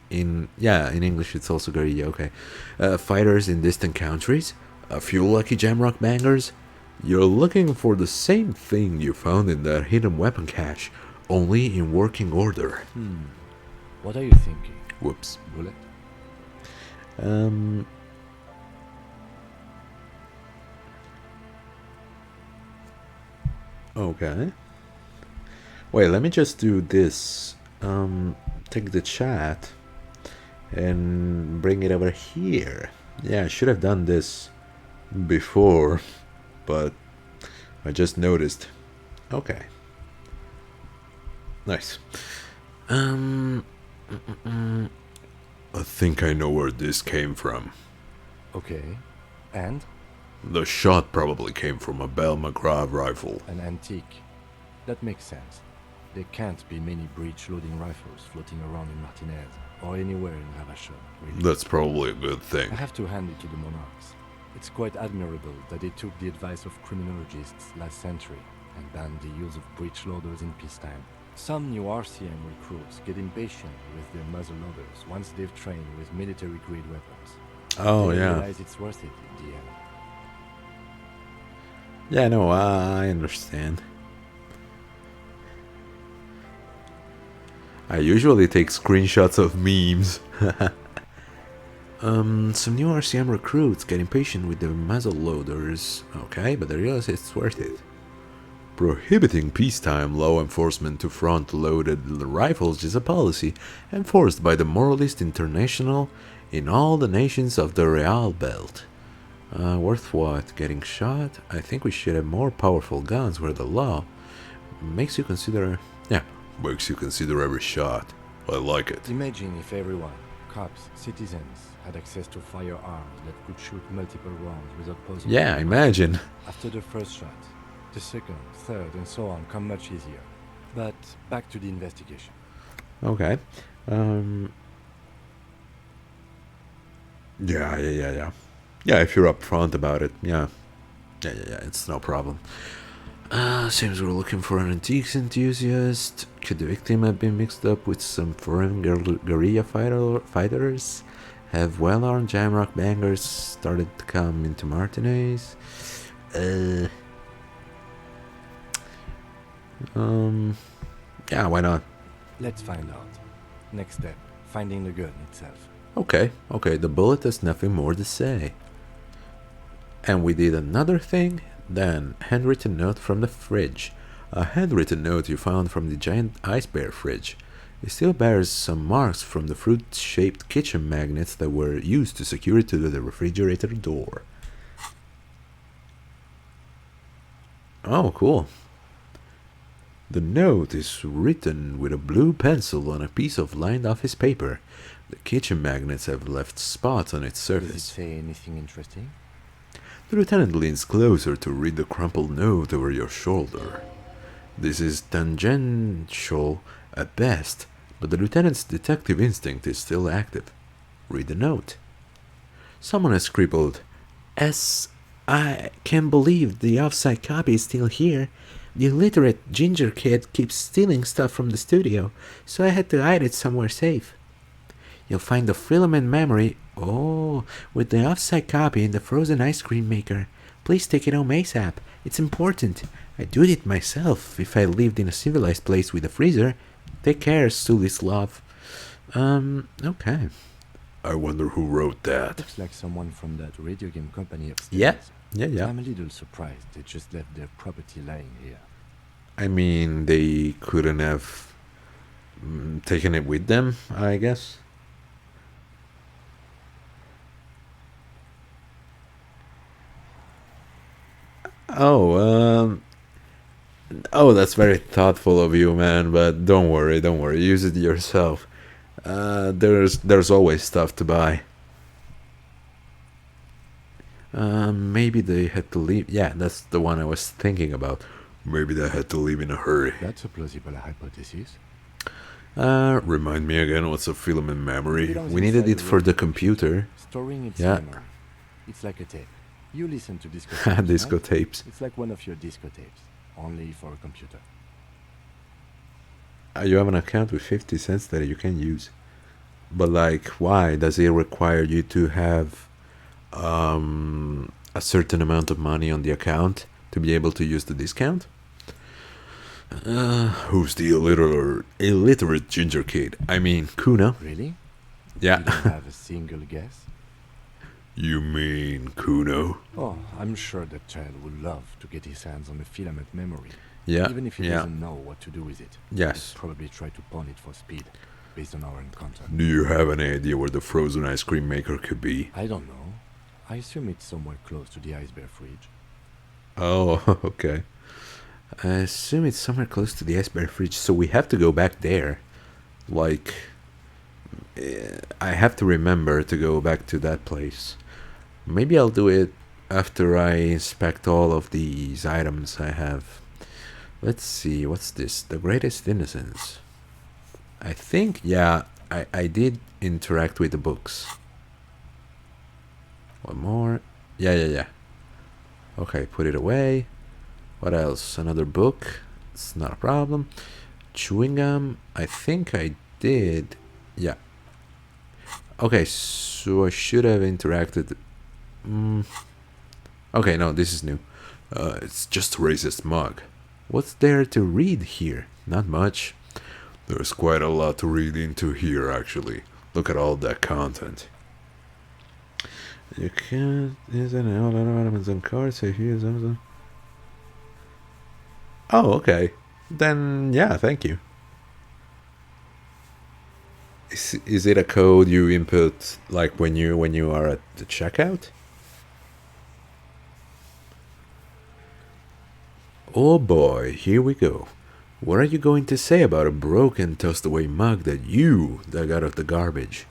In English it's also guerrilla, okay. Fighters in distant countries, a few lucky jamrock bangers. You're looking for the same thing you found in that hidden weapon cache, only in working order. What are you thinking? Whoops. Bullet? Okay. Wait, let me just do this. Take the chat and bring it over here. Yeah, I should have done this before, but I just noticed. Okay. Nice. I think I know where this came from. Okay. And? The shot probably came from a Bell McGraw rifle. An antique. That makes sense. There can't be many breech-loading rifles floating around in Martinez, or anywhere in Ravachol, really. That's probably a good thing. I have to hand it to the monarchs. It's quite admirable that they took the advice of criminologists last century and banned the use of breech-loaders in peacetime. Some new RCM recruits get impatient with their muzzle loaders once they've trained with military-grade weapons. Oh, They yeah. realize it's worth it in the end. Yeah, no, I understand. I usually take screenshots of memes. Some new RCM recruits get impatient with their muzzle loaders. Okay, but they realize it's worth it. Prohibiting peacetime law enforcement to front-loaded rifles is a policy enforced by the Moralist International in all the nations of the Real Belt. Worth what? Getting shot? I think we should have more powerful guns where the law makes you consider... Yeah. Makes you consider every shot. I like it. Imagine if everyone, cops, citizens, had access to firearms that could shoot multiple rounds without pausing. Yeah, imagine. After the first shot, the second, third, and so on come much easier. But back to the investigation. Okay. Yeah. Yeah, if you're upfront about it, yeah, it's no problem. Seems we're looking for an antiques enthusiast. Could the victim have been mixed up with some foreign guerrilla fighters? Have well-armed jamrock bangers started to come into Martinez? Yeah, why not? Let's find out. Next step, finding the gun itself. Okay, the bullet has nothing more to say. And we did another thing, then handwritten note from the fridge. A handwritten note you found from the giant ice bear fridge. It still bears some marks from the fruit-shaped kitchen magnets that were used to secure it to the refrigerator door. Oh, cool. The note is written with a blue pencil on a piece of lined office paper. The kitchen magnets have left spots on its Does it surface. say anything interesting? The lieutenant leans closer to read the crumpled note over your shoulder. This is tangential at best, but the lieutenant's detective instinct is still active. Read the note. Someone has scribbled, I can't believe the offside copy is still here. The illiterate ginger kid keeps stealing stuff from the studio, so I had to hide it somewhere safe. You'll find the filament memory Oh, with the offside copy in the frozen ice cream maker. Please take it home ASAP. It's important. I'd do it myself if I lived in a civilized place with a freezer. Take care, Sulislav. Okay. I wonder who wrote that. Looks like someone from that radio game company upstairs. Yeah. I'm a little surprised they just left their property lying here. I mean, they couldn't have taken it with them, I guess. Oh, that's very thoughtful of you, man. But don't worry. Use it yourself. There's always stuff to buy. Maybe they had to leave. Yeah, that's the one I was thinking about. Maybe they had to leave in a hurry. That's a plausible hypothesis. Remind me again, what's a film in memory? We needed it for the computer. Storing its Yeah. memory. It's like a tape. You listen to disco tapes, Disco right? tapes. It's like one of your disco tapes, only for a computer. You have an account with 50 cents that you can use. But, like, why? Does it require you to have a certain amount of money on the account to be able to use the discount? Who's the illiterate ginger kid? I mean, Kuno. Really? Yeah. You don't have a single guess? You mean Kuno? Oh, I'm sure that child would love to get his hands on a filament memory. Yeah. Even if he Yeah. doesn't know what to do with it. Yes. He'd probably try to pawn it for speed, based on our encounter. Do you have any idea where the frozen ice cream maker could be? I don't know. I assume it's somewhere close to the ice bear fridge. Oh, okay. I assume it's somewhere close to the ice bear fridge, so we have to go back there. Like, I have to remember to go back to that place. Maybe I'll do it after I inspect all of these items I have. Let's see, what's this? The Greatest Innocence. I think, yeah, I did interact with the books. One more. Yeah. Okay, put it away. What else? Another book. It's not a problem. Chewing gum. I think I did. Yeah. Okay, so I should have interacted. Okay, no, this is new. It's just a racist mug. What's there to read here? Not much. There's quite a lot to read into here, actually. Look at all that content. You can't. Is an Amazon card? So here's Amazon. Oh, okay. Then yeah, thank you. Is it a code you input like when you are at the checkout? Oh boy, here we go. What are you going to say about a broken, tossed-away mug that you dug out of the garbage?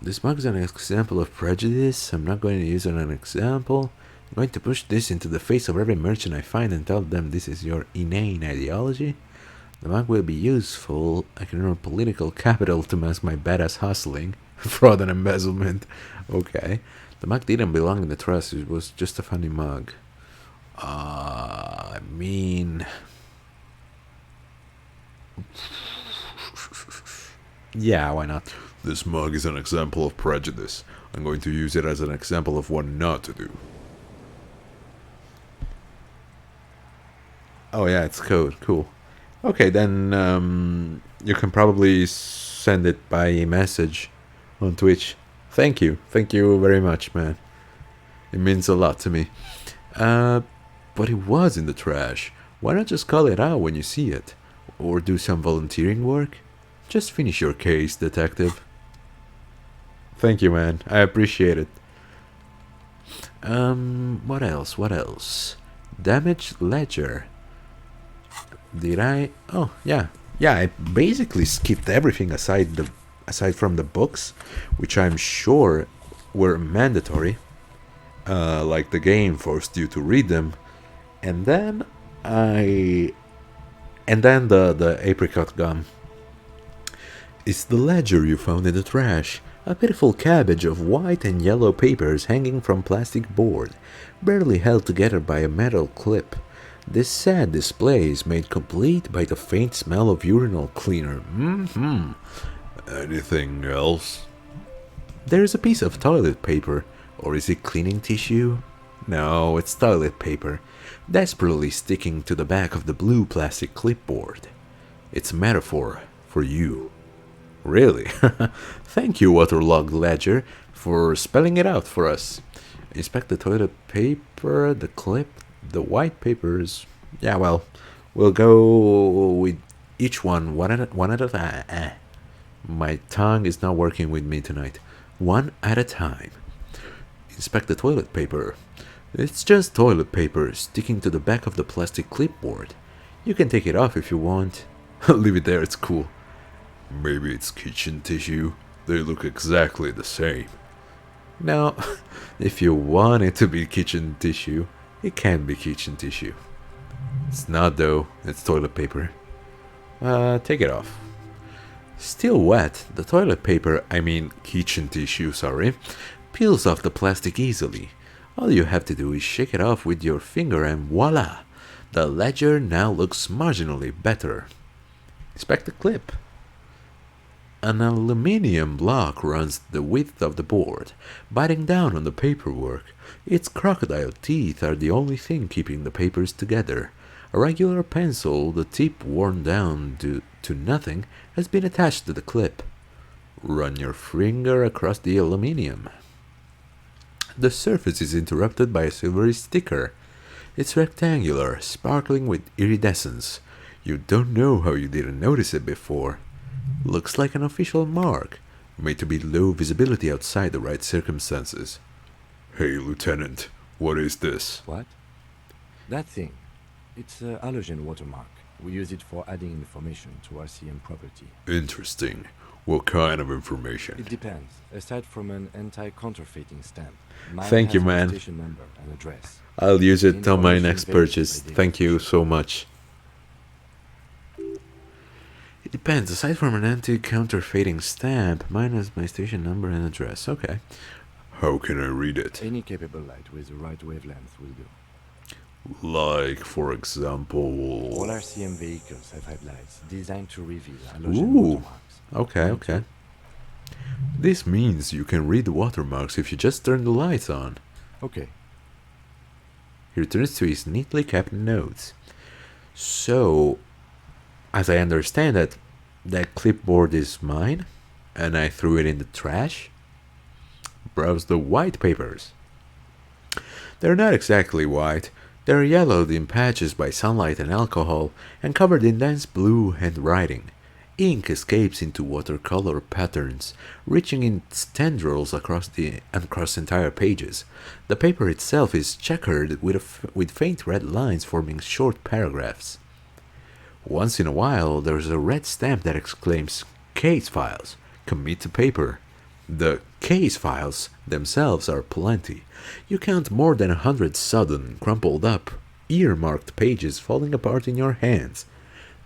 This mug is an example of prejudice. I'm not going to use it as an example. I'm going to push this into the face of every merchant I find and tell them this is your inane ideology. The mug will be useful. I can earn political capital to mask my badass hustling, fraud and embezzlement. Okay. The mug didn't belong in the trust. It was just a funny mug. I mean... Yeah, why not? This mug is an example of prejudice. I'm going to use it as an example of what not to do. Oh yeah, it's code. Cool. Okay, then you can probably send it by message on Twitch. Thank you. Thank you very much, man. It means a lot to me. But it was in the trash. Why not just call it out when you see it? Or do some volunteering work? Just finish your case, detective. Thank you, man. I appreciate it. What else? Damaged ledger. Did I? Oh, yeah. Yeah, I basically skipped everything aside from the books, which I'm sure were mandatory. Like the game forced you to read them. And then the apricot gum. It's the ledger you found in the trash. A pitiful cabbage of white and yellow papers hanging from plastic board, barely held together by a metal clip. This sad display is made complete by the faint smell of urinal cleaner. Anything else? There's a piece of toilet paper, or is it cleaning tissue? No, it's toilet paper, desperately sticking to the back of the blue plastic clipboard. It's a metaphor for you. Really? Thank you, Waterlogged Ledger, for spelling it out for us. Inspect the toilet paper, the clip, the white papers. Yeah, well, we'll go with each one at a time. My tongue is not working with me tonight. One at a time. Inspect the toilet paper. It's just toilet paper sticking to the back of the plastic clipboard. You can take it off if you want. Leave it there, it's cool. Maybe it's kitchen tissue. They look exactly the same. Now, if you want it to be kitchen tissue, it can be kitchen tissue. It's not though, it's toilet paper. Take it off. Still wet, the toilet paper, I mean kitchen tissue, sorry, peels off the plastic easily. All you have to do is shake it off with your finger and voila! The ledger now looks marginally better. Inspect the clip. An aluminium block runs the width of the board, biting down on the paperwork. Its crocodile teeth are the only thing keeping the papers together. A regular pencil, the tip worn down to nothing, has been attached to the clip. Run your finger across the aluminium. The surface is interrupted by a silvery sticker. It's rectangular, sparkling with iridescence. You don't know how you didn't notice it before. Looks like an official mark, made to be low visibility outside the right circumstances. Hey, Lieutenant, what is this? What? That thing. It's a halogen watermark. We use it for adding information to RCM property. Interesting. What kind of information? It depends. Aside from an anti-counterfeiting stamp, mine Thank you, has a man. station number and address. I'll use it on my Information next varies purchase. by Thank you definition. so much. It depends. Aside from an anti-counterfeiting stamp, mine has my station number and address. Okay. How can I read it? Any capable light with the right wavelength will do. Like, for example... All RCM vehicles have headlights designed to reveal halogen Ooh. watermarks. Okay, Mine okay. too. This means you can read the watermarks if you just turn the lights on. Okay. He returns to his neatly kept notes. So, as I understand it, that clipboard is mine, and I threw it in the trash. Browse the white papers. They're not exactly white. They're yellowed in patches by sunlight and alcohol, and covered in dense blue handwriting. Ink escapes into watercolor patterns, reaching its tendrils across entire pages. The paper itself is checkered with faint red lines forming short paragraphs. Once in a while, there's a red stamp that exclaims, "Case files, commit to paper." The case files themselves are plenty. You count more than 100 sodden, crumpled up, earmarked pages falling apart in your hands.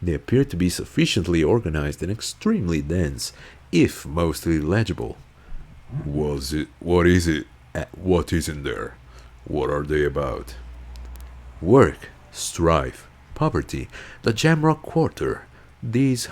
They appear to be sufficiently organized and extremely dense, if mostly legible. What is it? What is in there? What are they about? Work, strife, poverty, the Jamrock Quarter. These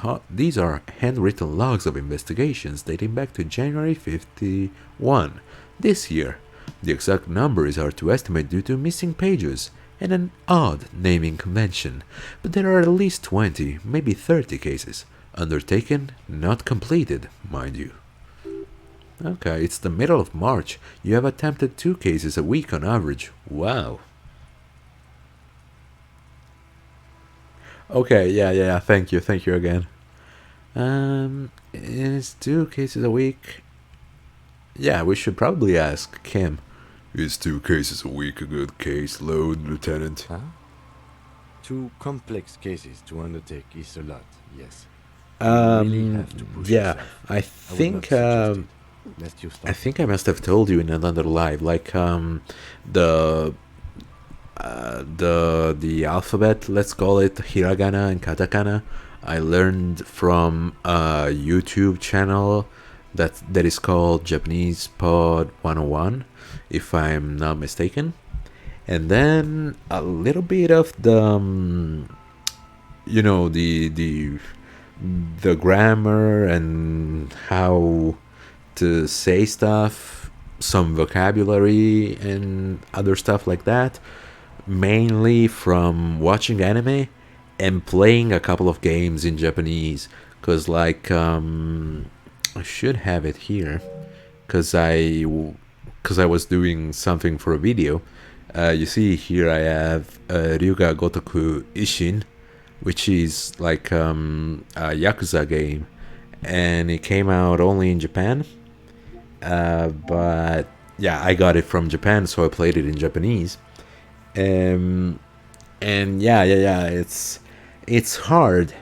are handwritten logs of investigations dating back to January 51, this year. The exact numbers are to estimate due to missing pages and an odd naming convention, but there are at least 20, maybe 30 cases. Undertaken, not completed, mind you. Okay, it's the middle of March. You have attempted 2 cases a week on average. Wow. Okay, yeah, thank you again. It's 2 cases a week. Yeah, we should probably ask Kim. Is 2 cases a week a good case load, Lieutenant? Huh? 2 complex cases to undertake is a lot, yes. Really have to push Yeah, yourself. I I would not think, suggest it, lest you stop. I think I must have told you in another live, like, the alphabet, let's call it hiragana and katakana, I learned from a YouTube channel that is called Japanese Pod 101, if I'm not mistaken. And then a little bit of the the grammar and how to say stuff, some vocabulary, and other stuff like that, mainly from watching anime and playing a couple of games in Japanese. Cause I should have it here, cause I was doing something for a video. You see here I have Ryuga Gotoku Ishin, which is like a Yakuza game, and it came out only in Japan. But yeah, I got it from Japan, so I played it in Japanese. Um, and yeah, it's hard,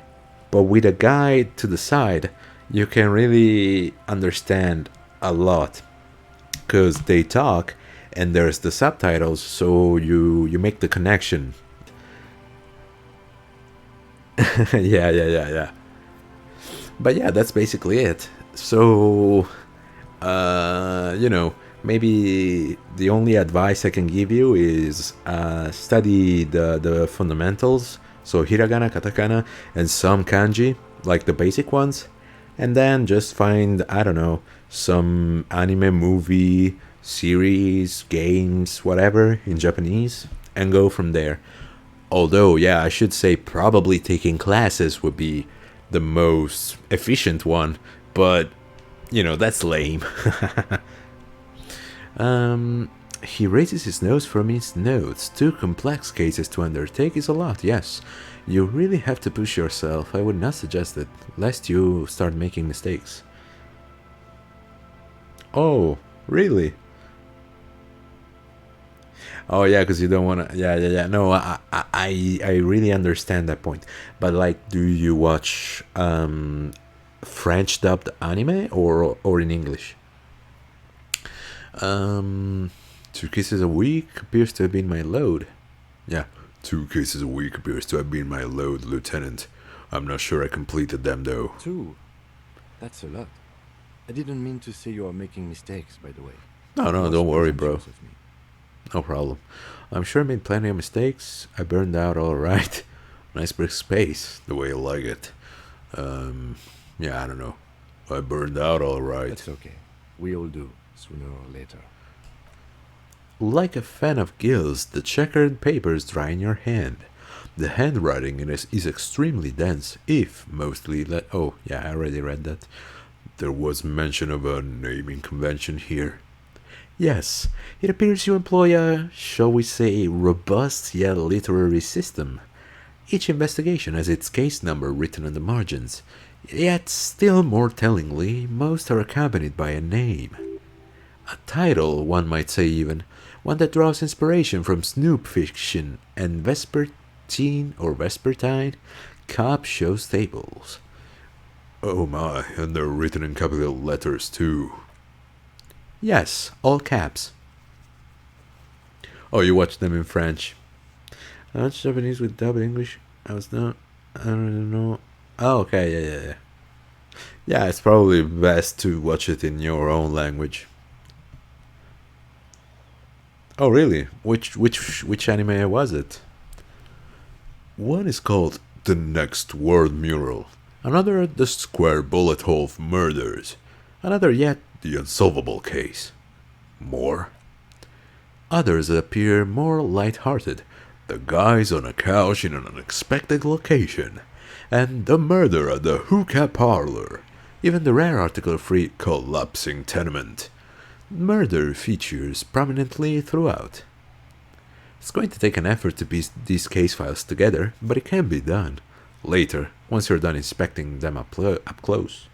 but with a guide to the side, you can really understand a lot because they talk and there's the subtitles, so you make the connection. Yeah. But yeah, that's basically it. So maybe the only advice I can give you is study the fundamentals, so hiragana, katakana, and some kanji, like the basic ones, and then just find, I don't know, some anime, movie, series, games, whatever in Japanese, and go from there. Although, yeah, I should say probably taking classes would be the most efficient one, but that's lame. He raises his nose from his notes. Two complex cases to undertake is a lot, yes. You really have to push yourself. I would not suggest it, lest you start making mistakes. Oh, really? Oh yeah, because you don't want to. Yeah. No, I really understand that point. But like, do you watch French dubbed anime or in English? 2 cases a week appears to have been my load. Yeah, 2 cases a week appears to have been my load, Lieutenant. I'm not sure I completed them though. 2? That's a lot. I didn't mean to say you are making mistakes, by the way. No, That was don't worry, bro. presumptuous of me. No problem. I'm sure I made plenty of mistakes. I burned out all right. Nice brisk space, the way you like it. Yeah, I don't know. I burned out all right. That's okay. We all do, sooner or later. Like a fan of gills, the checkered papers dry in your hand. The handwriting is extremely dense, if mostly oh, yeah, I already read that. There was mention of a naming convention here. Yes, it appears you employ a, shall we say, robust yet literary system. Each investigation has its case number written on the margins, yet still more tellingly, most are accompanied by a name. A title, one might say even, one that draws inspiration from Snoop fiction and Vespertine cop show staples. Oh my, and they're written in capital letters too. Yes, all caps. Oh, you watched them in French. I watched Japanese with dubbed English. I don't know. Oh, okay, yeah. Yeah, it's probably best to watch it in your own language. Oh, really? Which anime was it? One is called The Next World Mural. Another, The Square Bullet Hole Murders. Another yet, The Unsolvable Case. More. Others appear more light-hearted. The Guys on a Couch in an Unexpected Location. And The Murder at the Hookah Parlor. Even the rare article-free Collapsing Tenement. Murder features prominently throughout. It's going to take an effort to piece these case files together, but it can be done. Later, once you're done inspecting them up close.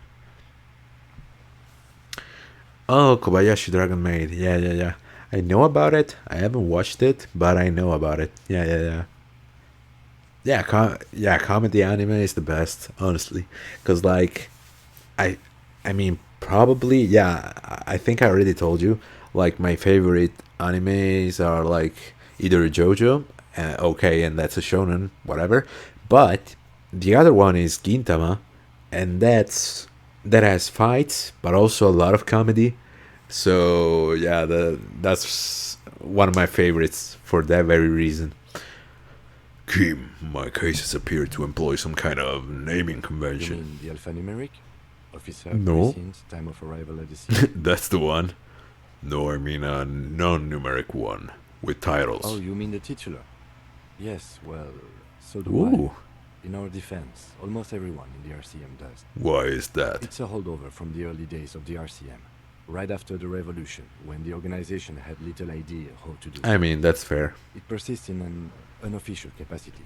Oh, Kobayashi Dragon Maid. Yeah. I know about it. I haven't watched it, but I know about it. Yeah. Yeah, comedy anime is the best, honestly. Because, like, I mean, probably, yeah, I think I already told you. Like, my favorite animes are, like, either JoJo, okay, and that's a shonen, whatever. But the other one is Gintama, and that has fights, but also a lot of comedy. So yeah, that's one of my favorites for that very reason. Kim, my cases appear to employ some kind of naming You convention. mean the alphanumeric? Officer, No. precinct, time of arrival at the scene. That's the one. No, I mean a non-numeric one with titles. Oh, you mean the titular? Yes, well, so do Ooh, I. In our defense, almost everyone in the RCM does. why is that? It's a holdover from the early days of the RCM, right after the revolution, when the organization had little idea how to do I it. mean, that's fair. It persists in an unofficial capacity.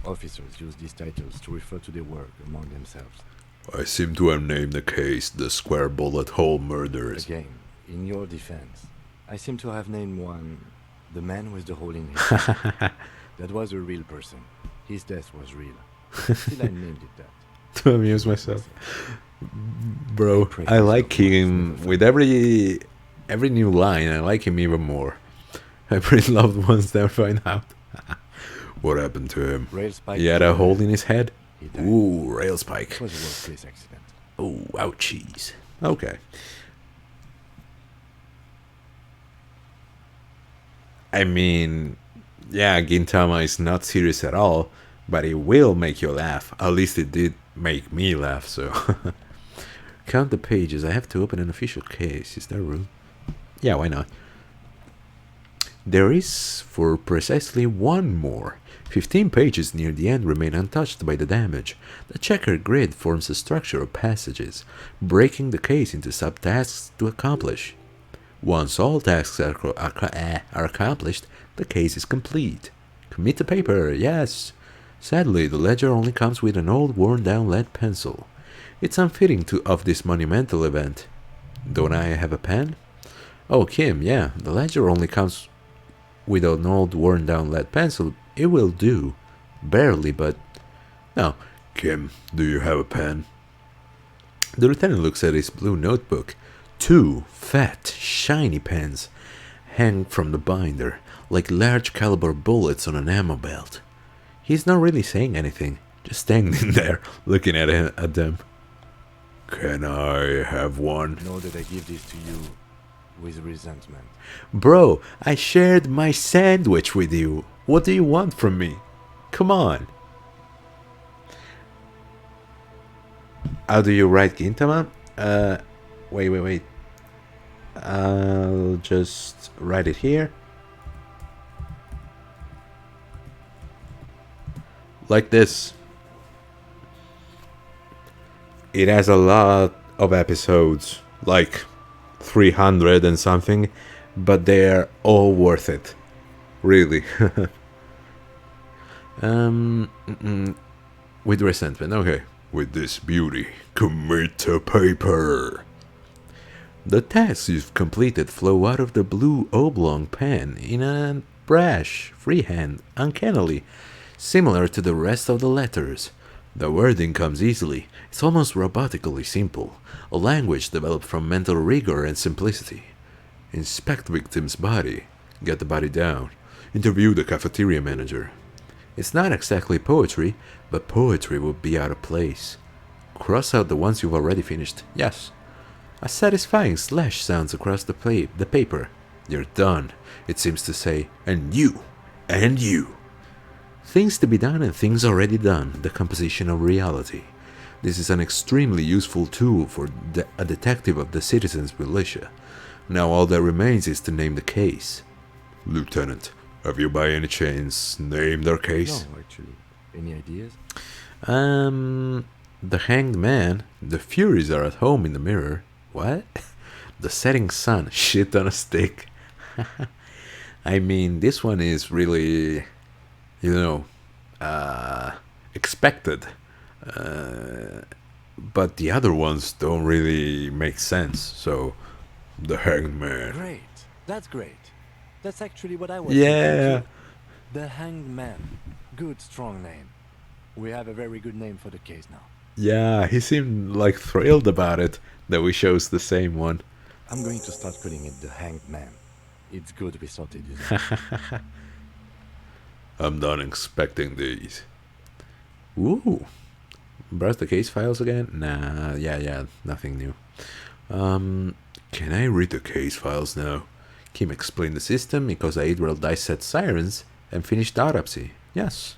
Officers use these titles to refer to their work among themselves. I seem to have named the case the Square Bullet Hole Murders. Again, in your defense, I seem to have named one the man with the hole in his head. That was a real person. His death was real. Still, I named it that. To amuse myself. Bro, I like him with every new line. I like him even more. I pretty loved once they find out. What happened to him? Rail spike. He had a hole in his head. He died. Ooh, rail spike. It was a workplace accident. Oh, ouchies. Okay. I mean, yeah, Gintama is not serious at all, but it will make you laugh. At least it did make me laugh, so. Count the pages. I have to open an official case. Is that room? Yeah, why not? There is for precisely one more. 15 pages near the end remain untouched by the damage. The checkered grid forms a structure of passages, breaking the case into subtasks to accomplish. Once all tasks are accomplished, the case is complete. Commit the paper, yes. Sadly, the ledger only comes with an old worn-down lead pencil. It's unfitting of this monumental event. Don't I have a pen? Oh, Kim, yeah, the ledger only comes with an old worn-down lead pencil. It will do. Barely, but... No. Kim, do you have a pen? The lieutenant looks at his blue notebook. 2 fat, shiny pens hang from the binder, like large caliber bullets on an ammo belt. He's not really saying anything, just standing there, looking at them. Can I have one? Know that I give this to you with resentment. Bro, I shared my sandwich with you. What do you want from me? Come on. How do you write Gintama? Wait. I'll just write it here. Like this. It has a lot of episodes, like 300 and something, but they're all worth it. Really. With resentment, okay. With this beauty, commit to paper. The tasks you've completed flow out of the blue oblong pen in a brash, freehand, uncannily, similar to the rest of the letters. The wording comes easily, it's almost robotically simple, a language developed from mental rigor and simplicity. Inspect victim's body, get the body down, interview the cafeteria manager. It's not exactly poetry, but poetry would be out of place. Cross out the ones you've already finished, yes. A satisfying slash sounds across the paper. You're done, it seems to say, and you, and you. Things to be done and things already done, the composition of reality. This is an extremely useful tool for a detective of the citizens' militia. Now all that remains is to name the case. Lieutenant, have you by any chance named our case? No, actually. Any ideas? The hanged man. The Furies are at home in the mirror. What? The setting sun. Shit on a stick. I mean, this one is really, expected. But the other ones don't really make sense, so... The Hanged Man. Great. That's great. That's actually what I was Yeah. thinking. The Hanged Man. Good, strong name. We have a very good name for the case now. Yeah, he seemed like thrilled about it, that we chose the same one. I'm going to start calling it the Hanged Man. It's good we sorted it. I'm done expecting these. Ooh. Browse the case files again? Nah, yeah, nothing new. Can I read the case files now? Kim explained the system, icosahedral dice set sirens, and finished autopsy. Yes.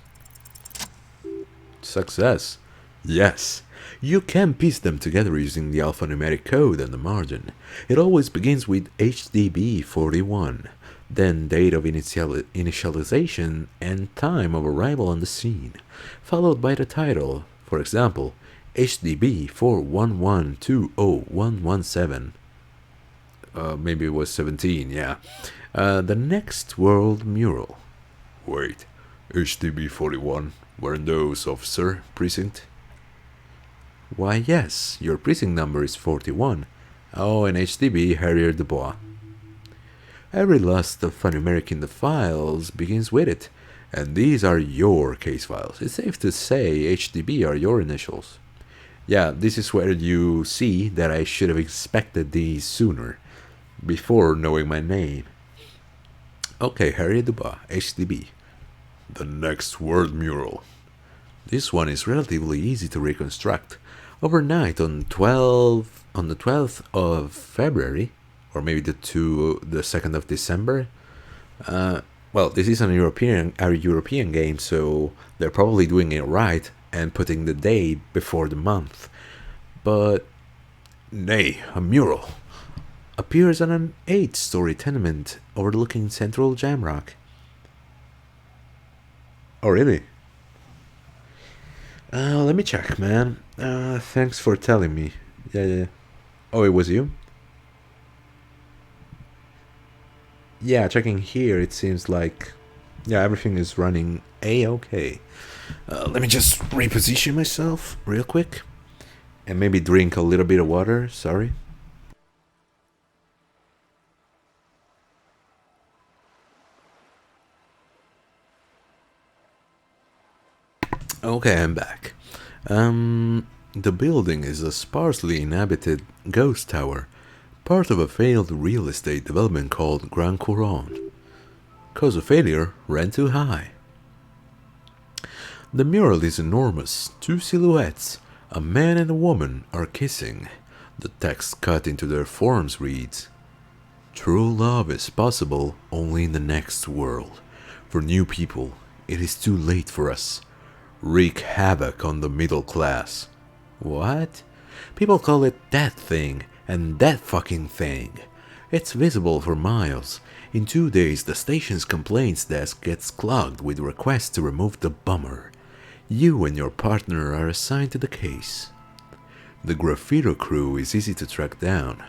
Success. Yes. You can piece them together using the alphanumeric code on the margin. It always begins with HDB41, then date of initialization and time of arrival on the scene, followed by the title, for example, HDB 4112017. Maybe it was 17, yeah. The next world mural. Wait, HDB 41, weren't those, officer? Precinct? Why, yes, your precinct number is 41. Oh, and HDB Harrier Dubois. Every last alphanumeric in the files begins with it, and these are your case files. It's safe to say HDB are your initials. Yeah, this is where you see that I should have expected these sooner, before knowing my name. Okay, Harrier Dubois, HDB. The next world mural. This one is relatively easy to reconstruct. Overnight on the 12th of February, or maybe the 2nd of December. Well, this is a European game, so they're probably doing it right and putting the day before the month. But nay, a mural appears on an 8-story tenement overlooking central Jamrock. Oh, really? Let me check, man. Thanks for telling me. Yeah. Oh, it was you? Yeah, checking here, it seems like... Yeah, everything is running A-okay. Let me just reposition myself real quick. And maybe drink a little bit of water, sorry. Okay, I'm back. The building is a sparsely inhabited ghost tower, part of a failed real estate development called Grand Couronne. Cause of failure, rent too high. The mural is enormous. 2 silhouettes, a man and a woman, are kissing. The text cut into their forms reads, "True love is possible only in the next world. For new people, it is too late for us. Wreak havoc on the middle class." What? People call it that thing and that fucking thing. It's visible for miles. In 2 days, the station's complaints desk gets clogged with requests to remove the bummer. You and your partner are assigned to the case. The graffito crew is easy to track down.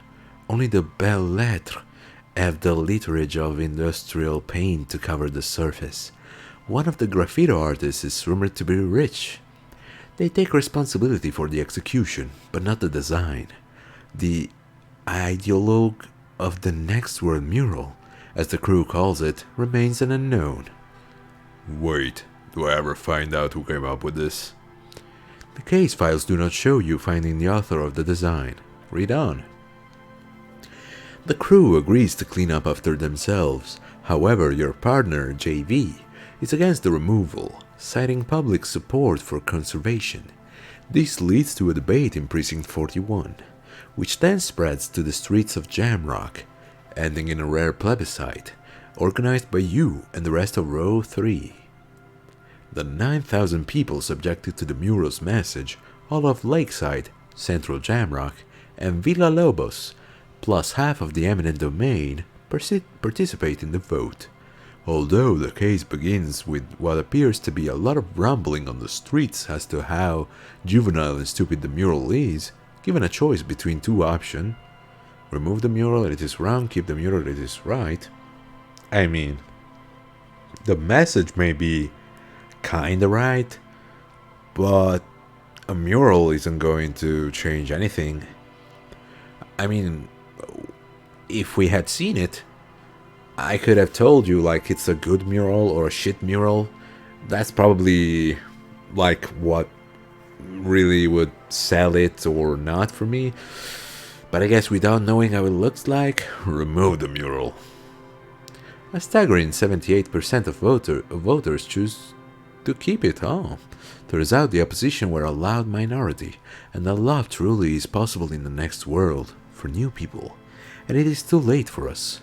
Only the belles lettres have the litterage of industrial paint to cover the surface. One of the graffito artists is rumored to be rich. They take responsibility for the execution, but not the design. The ideologue of the next world mural, as the crew calls it, remains an unknown. Wait, do I ever find out who came up with this? The case files do not show you finding the author of the design. Read on. The crew agrees to clean up after themselves. However, your partner, JV, is against the removal, citing public support for conservation. This leads to a debate in Precinct 41, which then spreads to the streets of Jamrock, ending in a rare plebiscite, organized by you and the rest of Row 3. The 9,000 people subjected to the mural's message, all of Lakeside, Central Jamrock, and Villa Lobos, plus half of the eminent domain, participate in the vote. Although the case begins with what appears to be a lot of rumbling on the streets as to how juvenile and stupid the mural is, given a choice between 2 options, remove the mural and it is wrong, keep the mural and it is right. I mean, the message may be kinda right, but a mural isn't going to change anything. I mean, if we had seen it, I could have told you like it's a good mural or a shit mural. That's probably like what really would sell it or not for me. But I guess without knowing how it looks like, remove the mural. A staggering 78% of voters choose to keep it. Oh, turns out the opposition were a loud minority, and that love truly is possible in the next world for new people, and it is too late for us.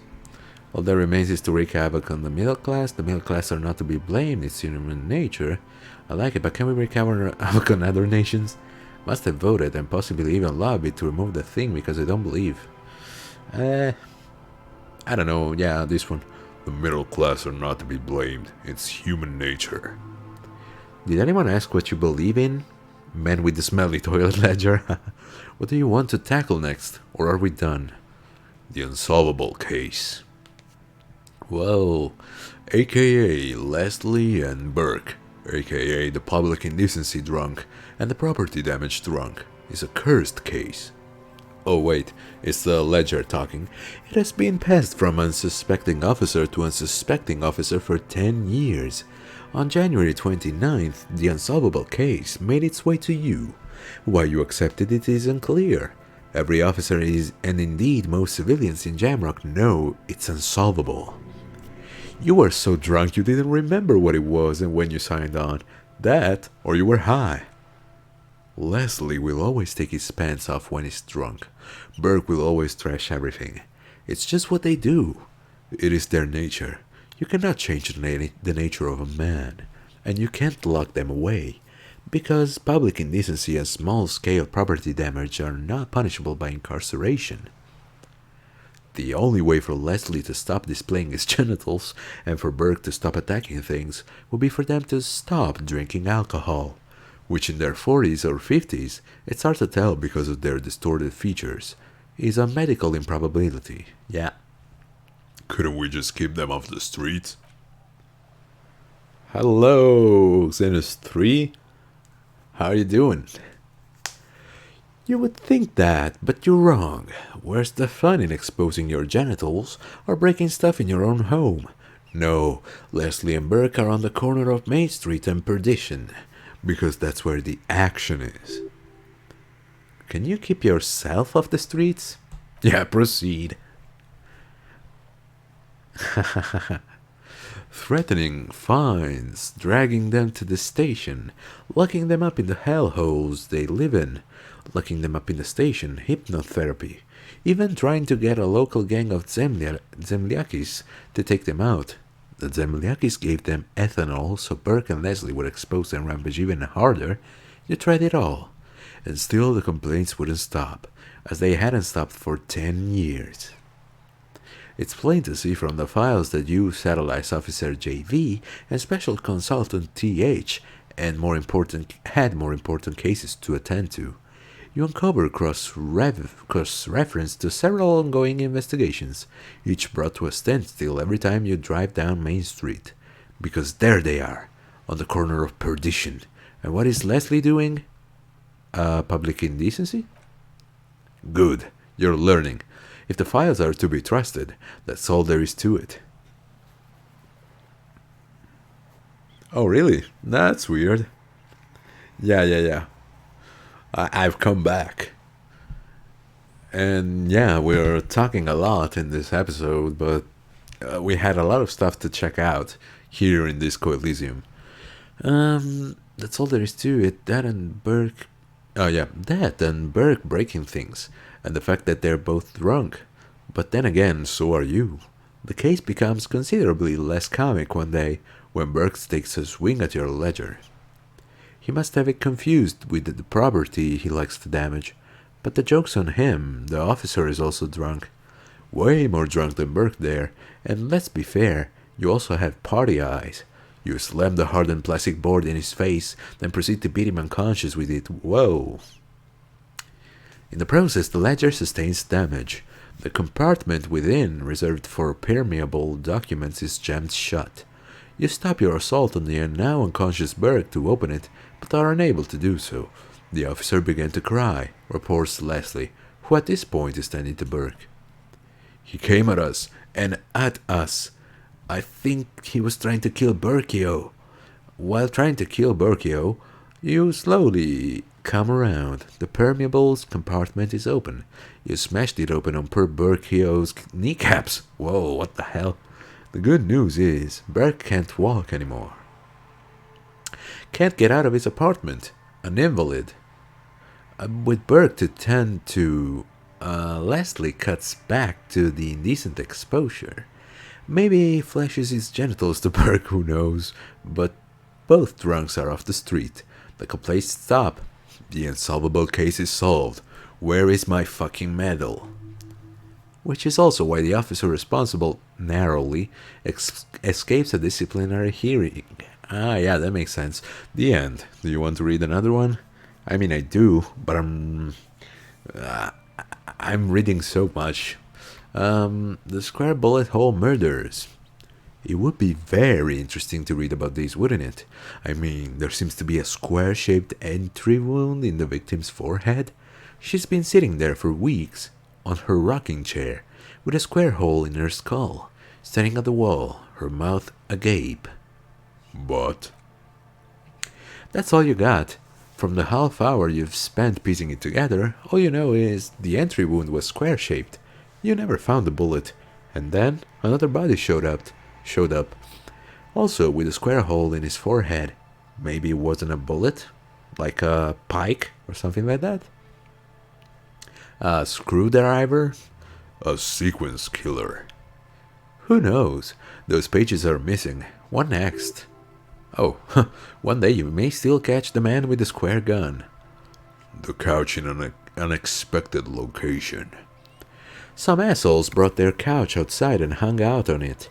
All that remains is to wreak havoc on the middle class. The middle class are not to be blamed, it's human nature. I like it, but can we wreak havoc on other nations? Must have voted and possibly even lobbied to remove the thing because they don't believe. I don't know, yeah, this one. The middle class are not to be blamed. It's human nature. Did anyone ask what you believe in? Man with the smelly toilet ledger. What do you want to tackle next? Or are we done? The unsolvable case. Whoa. AKA Leslie and Burke, AKA the public indecency drunk and the property damage drunk, is a cursed case. Oh wait, it's the ledger talking. It has been passed from unsuspecting officer to unsuspecting officer for 10 years. On January 29th, the unsolvable case made its way to you. Why you accepted it is unclear. Every officer is, and indeed most civilians in Jamrock know it's unsolvable. You were so drunk you didn't remember what it was and when you signed on. That, or you were high. Leslie will always take his pants off when he's drunk. Burke will always trash everything. It's just what they do. It is their nature. You cannot change the nature of a man, and you can't lock them away, because public indecency and small-scale property damage are not punishable by incarceration. The only way for Leslie to stop displaying his genitals and for Burke to stop attacking things would be for them to stop drinking alcohol, which in their 40s or 50s, it's hard to tell because of their distorted features, is a medical improbability, yeah. Couldn't we just keep them off the streets? Hello, Xenos 3. How are you doing? You would think that, but you're wrong. Where's the fun in exposing your genitals or breaking stuff in your own home? No, Leslie and Burke are on the corner of Main Street and Perdition, because that's where the action is. Can you keep yourself off the streets? Yeah, proceed. Threatening fines, dragging them to the station, locking them up in the hellholes they live in, locking them up in the station, hypnotherapy, even trying to get a local gang of Zemliakis to take them out. The Zemliakis gave them ethanol so Burke and Leslie would expose and rampage even harder. You tried it all. And still the complaints wouldn't stop, as they hadn't stopped for 10 years. It's plain to see from the files that you, Satellites Officer JV, and Special Consultant TH, had more important cases to attend to. You uncover cross-reference to several ongoing investigations, each brought to a standstill every time you drive down Main Street. Because there they are, on the corner of Perdition. And what is Leslie doing? Public indecency? Good, you're learning. If the files are to be trusted, that's all there is to it. Oh, really? That's weird. Yeah. I've come back. And yeah, we're talking a lot in this episode, but we had a lot of stuff to check out here in Disco Elysium. That's all there is to it. That and Burke breaking things, and the fact that they're both drunk. But then again, so are you. The case becomes considerably less comic one day when Burke takes a swing at your ledger. He must have it confused with the property he likes to damage, but the joke's on him. The officer is also drunk. Way more drunk than Burke there, and let's be fair, you also have party eyes. You slam the hardened plastic board in his face, then proceed to beat him unconscious with it. Whoa. In the process, the ledger sustains damage. The compartment within, reserved for permeable documents, is jammed shut. You stop your assault on the now unconscious Burke to open it, but are unable to do so. The officer began to cry, reports Leslie, who at this point is standing to Burke. He came at us, and at us. I think he was trying to kill Burkio. While trying to kill Burkio, you slowly come around. The permeables compartment is open. You smashed it open on poor Burkio's kneecaps. Whoa, what the hell? The good news is, Burke can't walk anymore. Can't get out of his apartment. An invalid. With Burke to tend to, Leslie cuts back to the indecent exposure. Maybe he flashes his genitals to Burke, who knows, but both drunks are off the street. The complaints stop. The unsolvable case is solved. Where is my fucking medal? Which is also why the officer responsible narrowly escapes a disciplinary hearing. Ah, yeah, that makes sense. The end. Do you want to read another one? I mean, I do, but I'm reading so much. The square bullet hole murders. It would be very interesting to read about these, wouldn't it? I mean, there seems to be a square-shaped entry wound in the victim's forehead. She's been sitting there for weeks, on her rocking chair, with a square hole in her skull, staring at the wall, her mouth agape. But That's all you got. From the half hour you've spent piecing it together, all you know is the entry wound was square-shaped. You never found the bullet. And then another body showed up. Also with a square hole in his forehead. Maybe it wasn't a bullet? Like a pike or something like that? A screwdriver? a sequence killer. Who knows? Those pages are missing. What next? Oh, one day you may still catch the man with the square gun. The couch in an unexpected location. Some assholes brought their couch outside and hung out on it.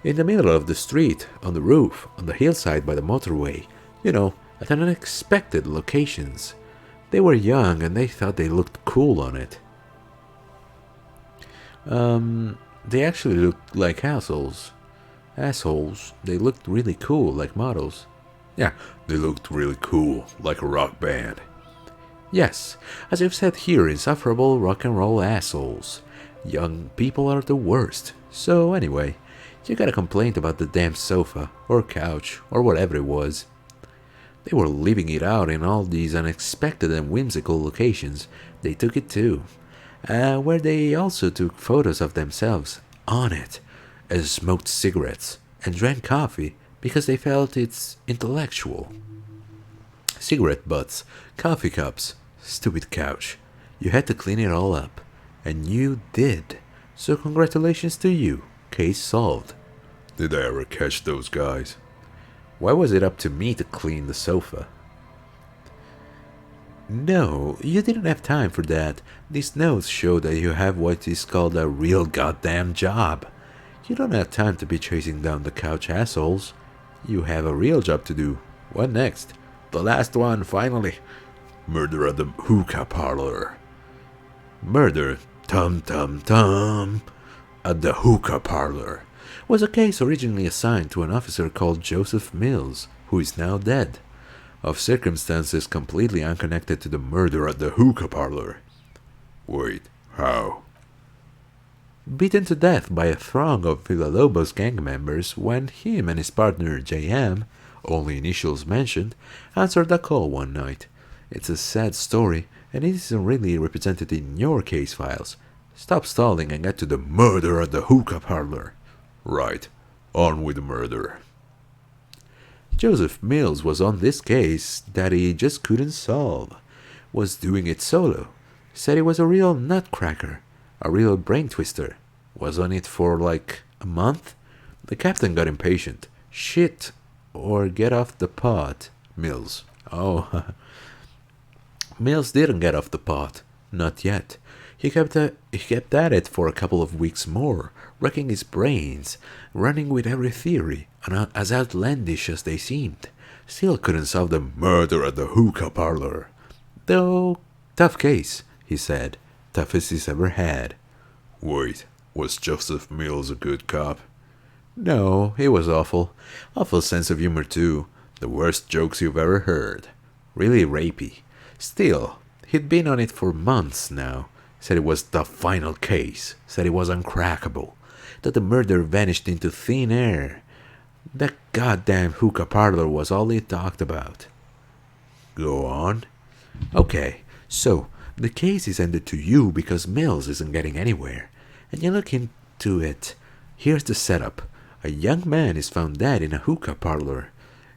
In the middle of the street, on the roof, on the hillside by the motorway. You know, at unexpected locations. They were young and they thought they looked cool on it. They actually looked like assholes. They looked really cool, like models. Yeah, they looked really cool, like a rock band. Yes, as I've said here, insufferable rock and roll assholes. Young people are the worst. So anyway, you got a complaint about the damn sofa, or couch, or whatever it was. They were leaving it out in all these unexpected and whimsical locations. They took it too. Where they also took photos of themselves on it, and smoked cigarettes, and drank coffee because they felt it's intellectual. Cigarette butts, coffee cups, stupid couch. You had to clean it all up, and you did. So congratulations to you. Case solved. Did I ever catch those guys? Why was it up to me to clean the sofa? No, you didn't have time for that. These notes show that you have what is called a real goddamn job. You don't have time to be chasing down the couch assholes. You have a real job to do. What next? The last one, finally. Murder at the hookah parlor. Murder, tum tum tum, At the hookah parlor. Was a case originally assigned to an officer called Joseph Mills, who is now dead, of circumstances completely unconnected to the murder at the hookah parlor. Wait, how? Beaten to death by a throng of Villalobos gang members when him and his partner J.M., only initials mentioned, answered a call one night. It's a sad story, and it isn't really represented in your case files. Stop stalling and get to the murder at the hookah parlor. Right, on with the murder. Joseph Mills was on this case that he just couldn't solve. Was doing it solo. Said he was a real nutcracker. A real brain twister. Was on it for like a month. The captain got impatient. Shit. Or get off the pot. Mills. Oh. Mills didn't get off the pot. Not yet. He kept at it for a couple of weeks more, wrecking his brains, running with every theory, as outlandish as they seemed. Still couldn't solve the murder at the hookah parlor. Though, tough case, he said. Toughest he's ever had. Wait, was Joseph Mills a good cop? No, he was awful. Awful sense of humor, too. The worst jokes you've ever heard. Really rapey. Still, he'd been on it for months now. Said it was the final case. Said it was uncrackable. That the murder vanished into thin air. That goddamn hookah parlor was all he talked about. Go on. Okay, so the case is ended to you because Mills isn't getting anywhere. And you look into it. Here's the setup. A young man is found dead in a hookah parlor.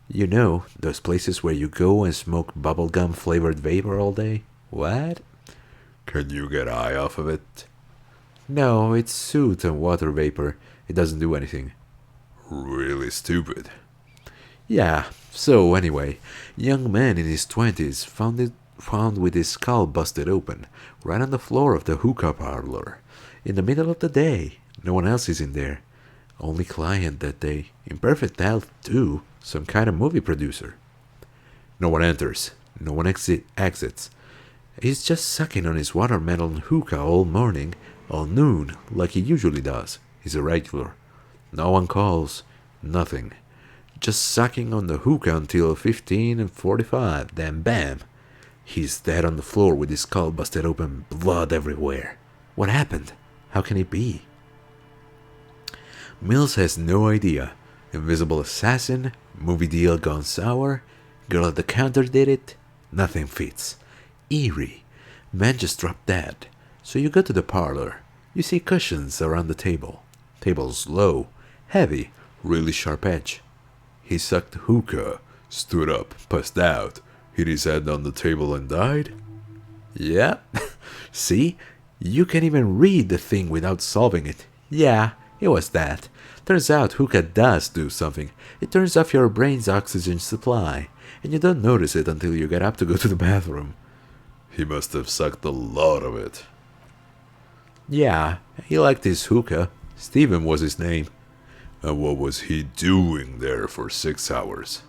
You know, those places where you go and smoke bubblegum flavored vapor all day? What? Can you get high off of it? No, it's soot and water vapor. It doesn't do anything. Really stupid. Yeah, so anyway, young man in his 20s found with his skull busted open, right on the floor of the hookah parlor. In the middle of the day. No one else is in there. Only client that day. In perfect health, too. Some kind of movie producer. No one enters. No one exits. He's just sucking on his watermelon hookah all morning, all noon, like he usually does. He's a regular. No one calls. Nothing. Just sucking on the hookah until 15 and 45. Then bam! He's dead on the floor with his skull busted open, blood everywhere. What happened? How can it be? Mills has no idea. Invisible assassin, movie deal gone sour, girl at the counter did it. Nothing fits. Eerie. Man just dropped dead. So you go to the parlor. You see cushions around the table. Table's low, heavy, really sharp edge. He sucked hookah, stood up, passed out, hit his head on the table and died? Yeah. See? You can even read the thing without solving it. Yeah, it was that. Turns out hookah does do something. It turns off your brain's oxygen supply, and you don't notice it until you get up to go to the bathroom. He must have sucked a lot of it. Yeah, he liked his hookah. Steven was his name. And what was he doing there for 6 hours?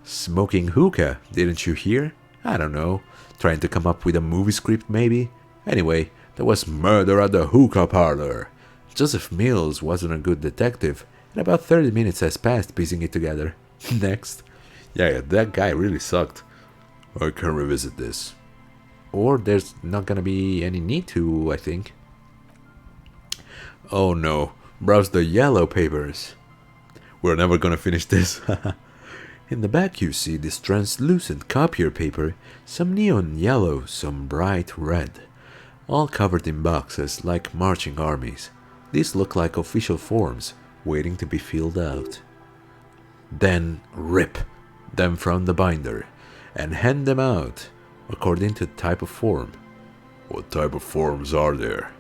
Smoking hookah, didn't you hear? I don't know. Trying to come up with a movie script, maybe? Anyway, there was murder at the hookah parlor. Joseph Mills wasn't a good detective, and about 30 minutes has passed piecing it together. Next. Yeah, that guy really sucked. I can revisit this. Or there's not gonna be any need to, I think. Oh no, browse the yellow papers. We're never gonna finish this. In the back you see this translucent copier paper, some neon yellow, some bright red, all covered in boxes like marching armies. These look like official forms, waiting to be filled out. Then rip them from the binder and hand them out according to type of form. What type of forms are there?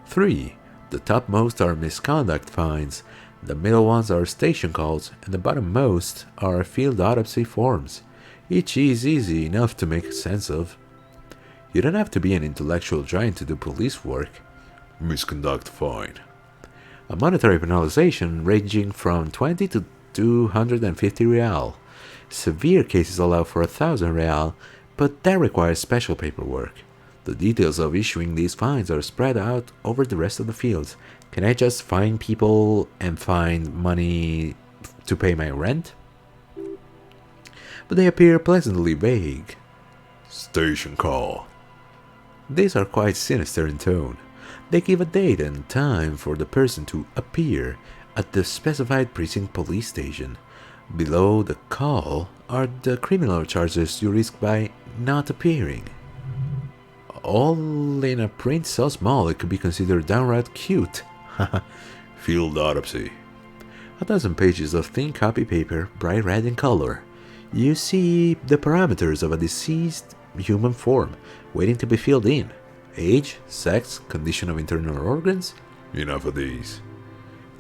3. The topmost are misconduct fines, the middle ones are station calls, and the bottommost are field autopsy forms. Each is easy enough to make sense of. You don't have to be an intellectual giant to do police work. Misconduct fine. A monetary penalization ranging from 20 to 250 real. Severe cases allow for 1,000 real, but that requires special paperwork. The details of issuing these fines are spread out over the rest of the fields. Can I just fine people and find money to pay my rent? But they appear pleasantly vague. Station call. These are quite sinister in tone. They give a date and time for the person to appear at the specified precinct police station. Below the call are the criminal charges you risk by not appearing. All in a print so small it could be considered downright cute. Field autopsy. 1,000 pages of thin copy paper, bright red in color. You see the parameters of a deceased human form, waiting to be filled in. Age, sex, condition of internal organs. Enough of these.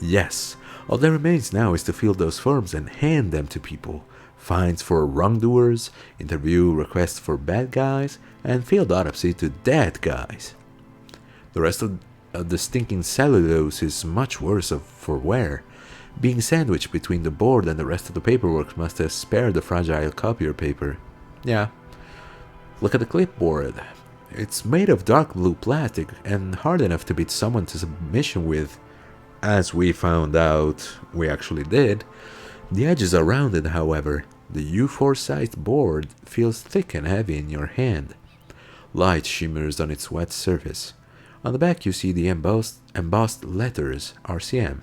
Yes, all that remains now is to fill those forms and hand them to people. Fines for wrongdoers, interview requests for bad guys, and field autopsy to dead guys. The rest of the stinking cellulose is much worse for wear. Being sandwiched between the board and the rest of the paperwork must have spared the fragile copier paper. Yeah. Look at the clipboard. It's made of dark blue plastic and hard enough to beat someone to submission with. As we found out we actually did. The edges are rounded, however. The U4 sized board feels thick and heavy in your hand. Light shimmers on its wet surface. On the back you see the embossed letters RCM.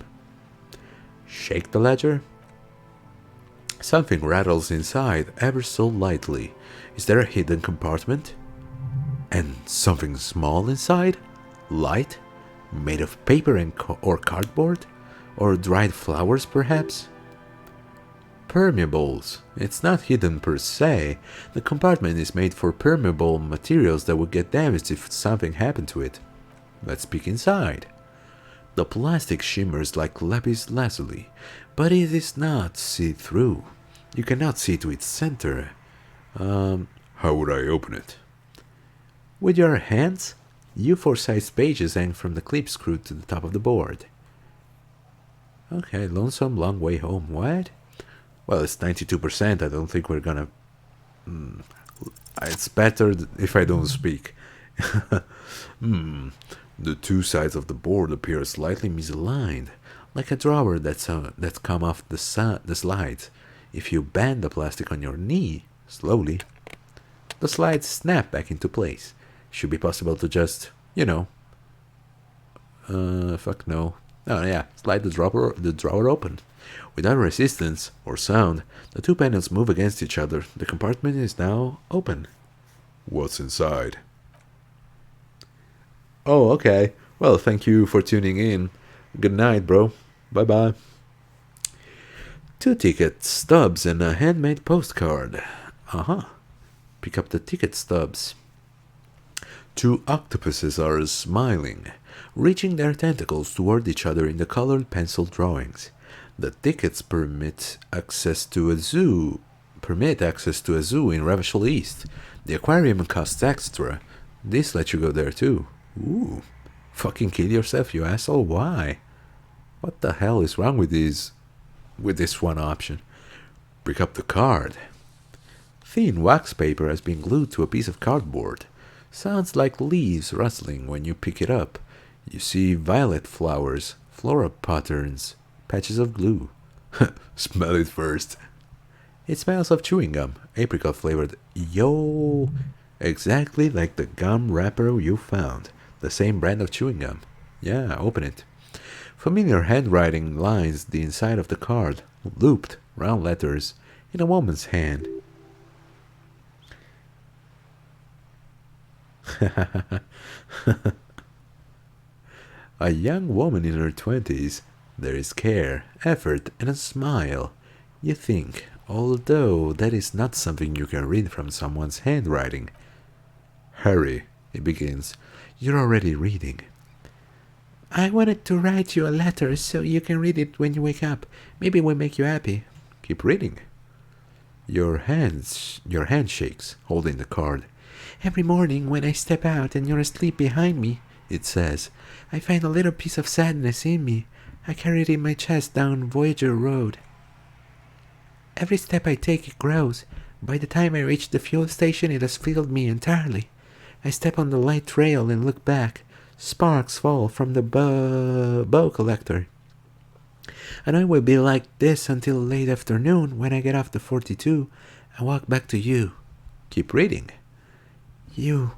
Shake the ledger. Something rattles inside ever so lightly. Is there a hidden compartment? And something small inside? Light? Made of paper and or cardboard? Or dried flowers, perhaps? Permeables. It's not hidden per se. The compartment is made for permeable materials that would get damaged if something happened to it. Let's peek inside. The plastic shimmers like lapis lazuli, but it is not see-through. You cannot see to its center. How would I open it? With your hands, U4-sized pages hang from the clip screwed to the top of the board. Okay, lonesome long way home. What? Well, it's 92%. I don't think we're gonna... It's better if I don't speak. The two sides of the board appear slightly misaligned, like a drawer that's come off the slides. If you bend the plastic on your knee, slowly, the slides snap back into place. Should be possible to just, fuck no. Oh yeah, slide the drawer open. Without resistance or sound, the two panels move against each other. The compartment is now open. What's inside? Oh, okay. Well, thank you for tuning in. Good night, bro. Bye bye. 2 ticket stubs and a handmade postcard. Pick up the ticket stubs. 2 octopuses are smiling, reaching their tentacles toward each other in the colored pencil drawings. The tickets permit access to a zoo in Revachol East. The aquarium costs extra. This lets you go there too. Ooh. Fucking kill yourself, you asshole. Why? What the hell is wrong with this one option? Pick up the card. Thin wax paper has been glued to a piece of cardboard. Sounds like leaves rustling when you pick it up. You see violet flowers, floral patterns, patches of glue. Smell it first. It smells of chewing gum, apricot flavored. Yo! Exactly like the gum wrapper you found. The same brand of chewing gum. Yeah, open it. Familiar handwriting lines the inside of the card, looped, round letters, in a woman's hand. A young woman in her 20s. There is care, effort, and a smile. You think, although that is not something you can read from someone's handwriting. Harry, it begins. You're already reading. I wanted to write you a letter so you can read it when you wake up. Maybe it will make you happy. Keep reading. Your hand shakes, holding the card. Every morning when I step out and you're asleep behind me, it says, I find a little piece of sadness in me. I carry it in my chest down Voyager Road. Every step I take, it grows. By the time I reach the fuel station, it has filled me entirely. I step on the light trail and look back. Sparks fall from the bow collector. And I will be like this until late afternoon when I get off the 42 and walk back to you. Keep reading. You.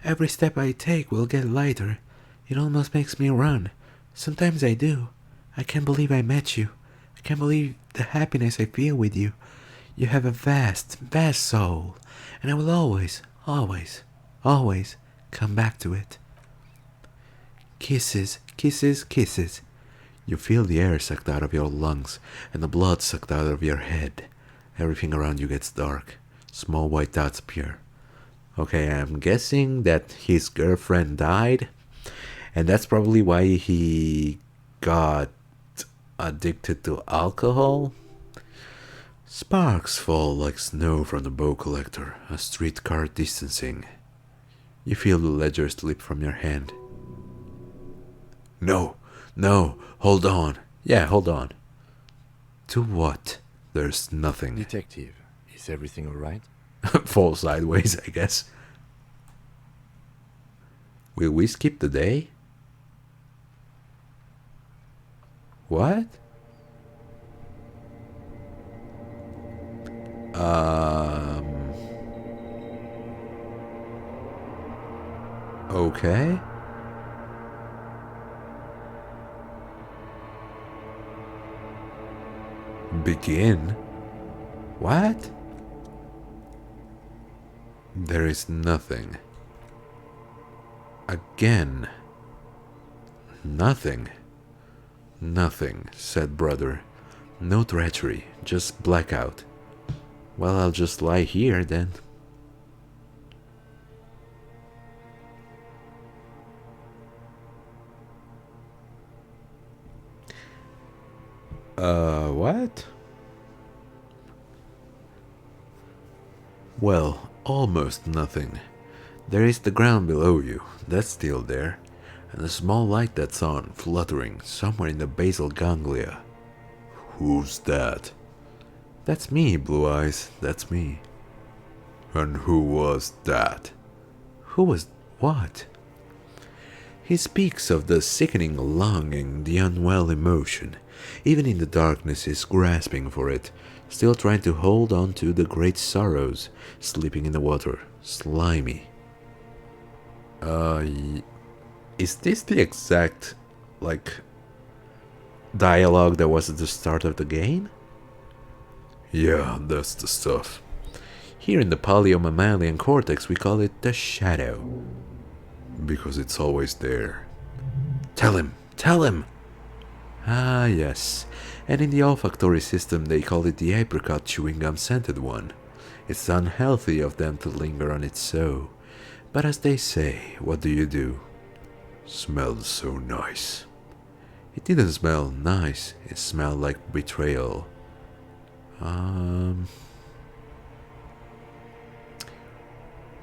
Every step I take will get lighter. It almost makes me run. Sometimes I do. I can't believe I met you. I can't believe the happiness I feel with you. You have a vast, vast soul, and I will always, always, always come back to it. Kisses, kisses, kisses. You feel the air sucked out of your lungs and the blood sucked out of your head. Everything around you gets dark. Small white dots appear. Okay, I'm guessing that his girlfriend died, and that's probably why he got addicted to alcohol. Sparks fall like snow from the bow collector, a streetcar distancing. You feel the ledger slip from your hand. No, hold on. Yeah, hold on. To what? There's nothing. Detective, is everything alright? Fall sideways, I guess. Will we skip the day? What? Okay. Begin? What? There is nothing. Again. Nothing. Nothing, said brother. No treachery, just blackout. Well, I'll just lie here then. What? Well, almost nothing. There is the ground below you, that's still there, and a small light that's on, fluttering, somewhere in the basal ganglia. Who's that? That's me, Blue Eyes, that's me. And who was that? Who was what? He speaks of the sickening longing, the unwell emotion. Even in the darkness he's grasping for it, still trying to hold on to the great sorrows, sleeping in the water, slimy. Is this the exact, dialogue that was at the start of the game? Yeah, that's the stuff. Here in the paleo-mammalian cortex we call it the shadow. Because it's always there. Tell him! Tell him! Ah, yes. And in the olfactory system they call it the apricot chewing gum scented one. It's unhealthy of them to linger on it so. But as they say, what do you do? Smells so nice. It didn't smell nice, it smelled like betrayal.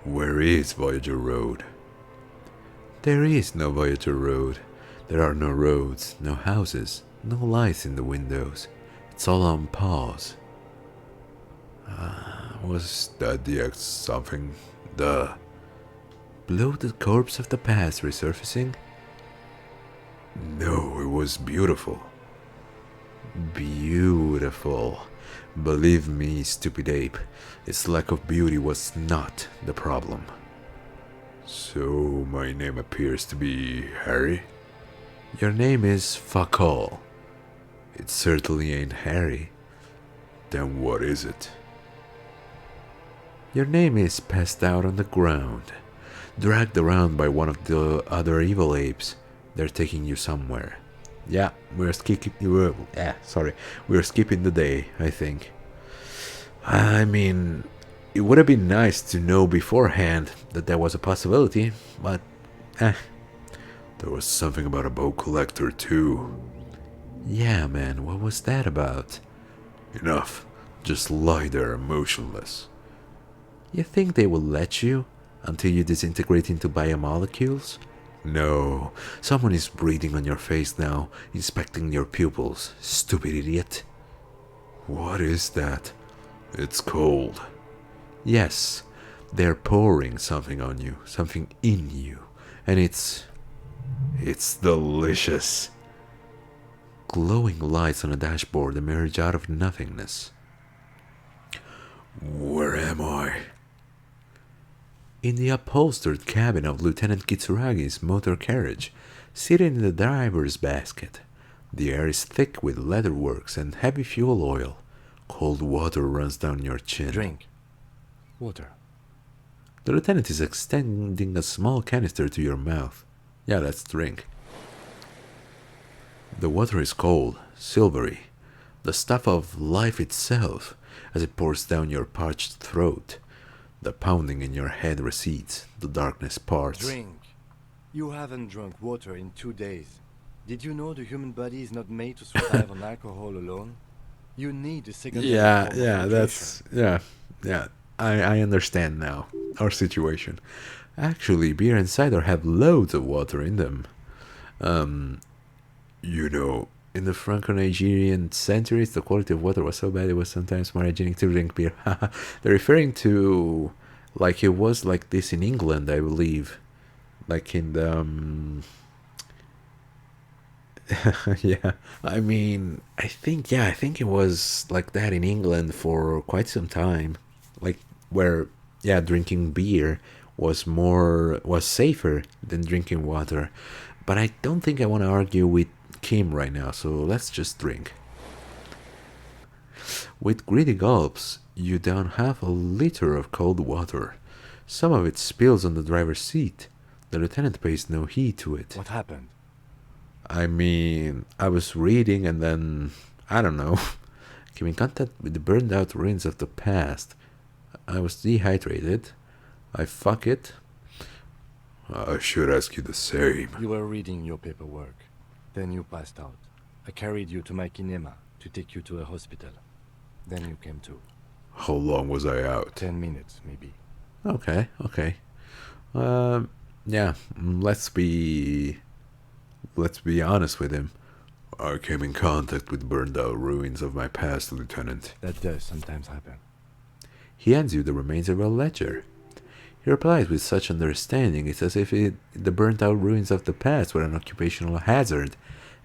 Where is Voyager Road? There is no Voyager Road. There are no roads, no houses, no lights in the windows. It's all on pause. Was that the X something? The below the corpse of the past resurfacing? No, it was beautiful. Beautiful. Believe me, stupid ape, its lack of beauty was not the problem. So my name appears to be Harry? Your name is fuck all. It certainly ain't Harry. Then what is it? Your name is passed out on the ground, dragged around by one of the other evil apes. They're taking you somewhere. Yeah, we're skipping the day, I think. I mean, it would have been nice to know beforehand that there was a possibility, but There was something about a boat collector too. Yeah, man, what was that about? Enough. Just lie there motionless. You think they will let you until you disintegrate into biomolecules? No, someone is breathing on your face now, inspecting your pupils, stupid idiot. What is that? It's cold. Yes, they're pouring something on you, something in you, and it's delicious. Glowing lights on a dashboard emerge out of nothingness. Where am I? In the upholstered cabin of Lieutenant Kitsuragi's motor carriage, seated in the driver's basket. The air is thick with leatherworks and heavy fuel oil. Cold water runs down your chin. Drink. Water. The lieutenant is extending a small canister to your mouth. Yeah, that's drink. The water is cold, silvery, the stuff of life itself, as it pours down your parched throat. The pounding in your head recedes, the darkness parts. Drink. You haven't drunk water in 2 days. Did you know the human body is not made to survive on alcohol alone? You need a second. Yeah, I understand now our situation. Actually, beer and cider have loads of water in them. In the Franco-Nigerian centuries, the quality of water was so bad it was sometimes more hygienic to drink beer. They're referring to, like, it was like this in England, I believe. Like in the... yeah, I mean, I think it was like that in England for quite some time. Like, where, drinking beer was safer than drinking water. But I don't think I want to argue with Kim right now, so let's just drink. With greedy gulps, you down half a liter of cold water. Some of it spills on the driver's seat. The lieutenant pays no heed to it. What happened? I mean, I was reading and then, I don't know, came in contact with the burned out ruins of the past. I was dehydrated. I fuck it. I should ask you the same. You were reading your paperwork. Then you passed out. I carried you to my kinema to take you to a hospital. Then you came to. How long was I out? 10 minutes, maybe. Okay, okay. Yeah, let's be honest with him. I came in contact with burned out ruins of my past, Lieutenant. That does sometimes happen. He hands you the remains of a ledger. He replies with such understanding, it's as if the burnt out ruins of the past were an occupational hazard.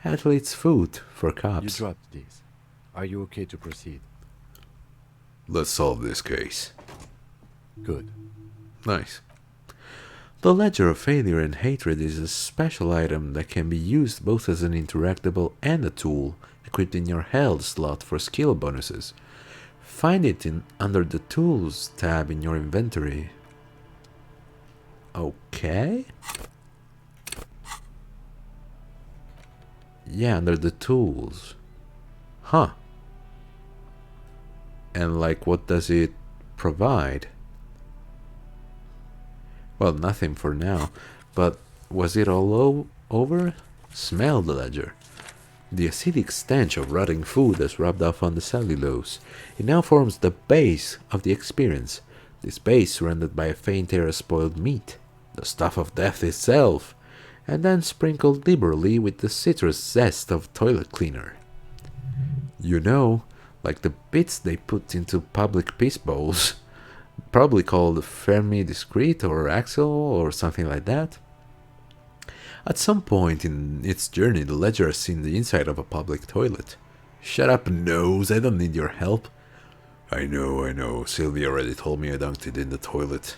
Athlete's food for You cops. dropped these. Are you okay to proceed? Let's solve this case. Good. Nice. The Ledger of Failure and Hatred is a special item that can be used both as an interactable and a tool equipped in your health slot for skill bonuses. Find it under the Tools tab in your inventory. Okay. Yeah, under the Tools. Huh. And like, what does it provide? Well, nothing for now, but was it all over? Smell the ledger. The acidic stench of rotting food has rubbed off on the cellulose. It now forms the base of the experience. This base surrounded by a faint air of spoiled meat, the stuff of death itself, and then sprinkled liberally with the citrus zest of toilet cleaner. You know, like the bits they put into public piss bowls. Probably called Fermi Discrete or Axel or something like that. At some point in its journey, the ledger has seen the inside of a public toilet. Shut up, nose, I don't need your help. I know, Sylvia already told me I dunked it in the toilet.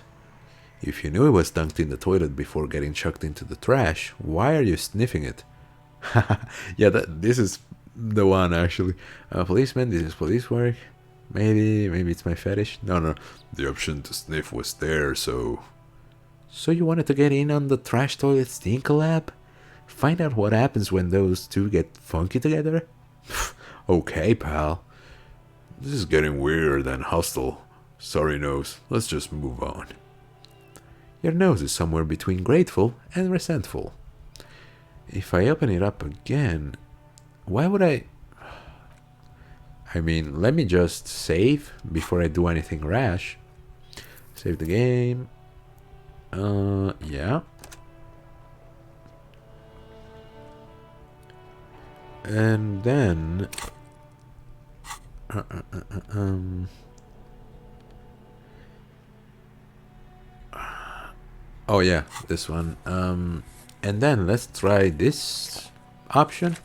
If you knew it was dunked in the toilet before getting chucked into the trash, why are you sniffing it? Yeah, this is the one actually. Policeman, this is police work. Maybe it's my fetish. No. The option to sniff was there, so... So you wanted to get in on the trash toilet stink collab? Find out what happens when those two get funky together? Okay, pal. This is getting weird and hostile. Sorry, nose. Let's just move on. Your nose is somewhere between grateful and resentful. If I open it up again... Why would I... I mean, let me just save before I do anything rash. Save the game. Yeah. And then... Oh yeah, this one. And then let's try this option.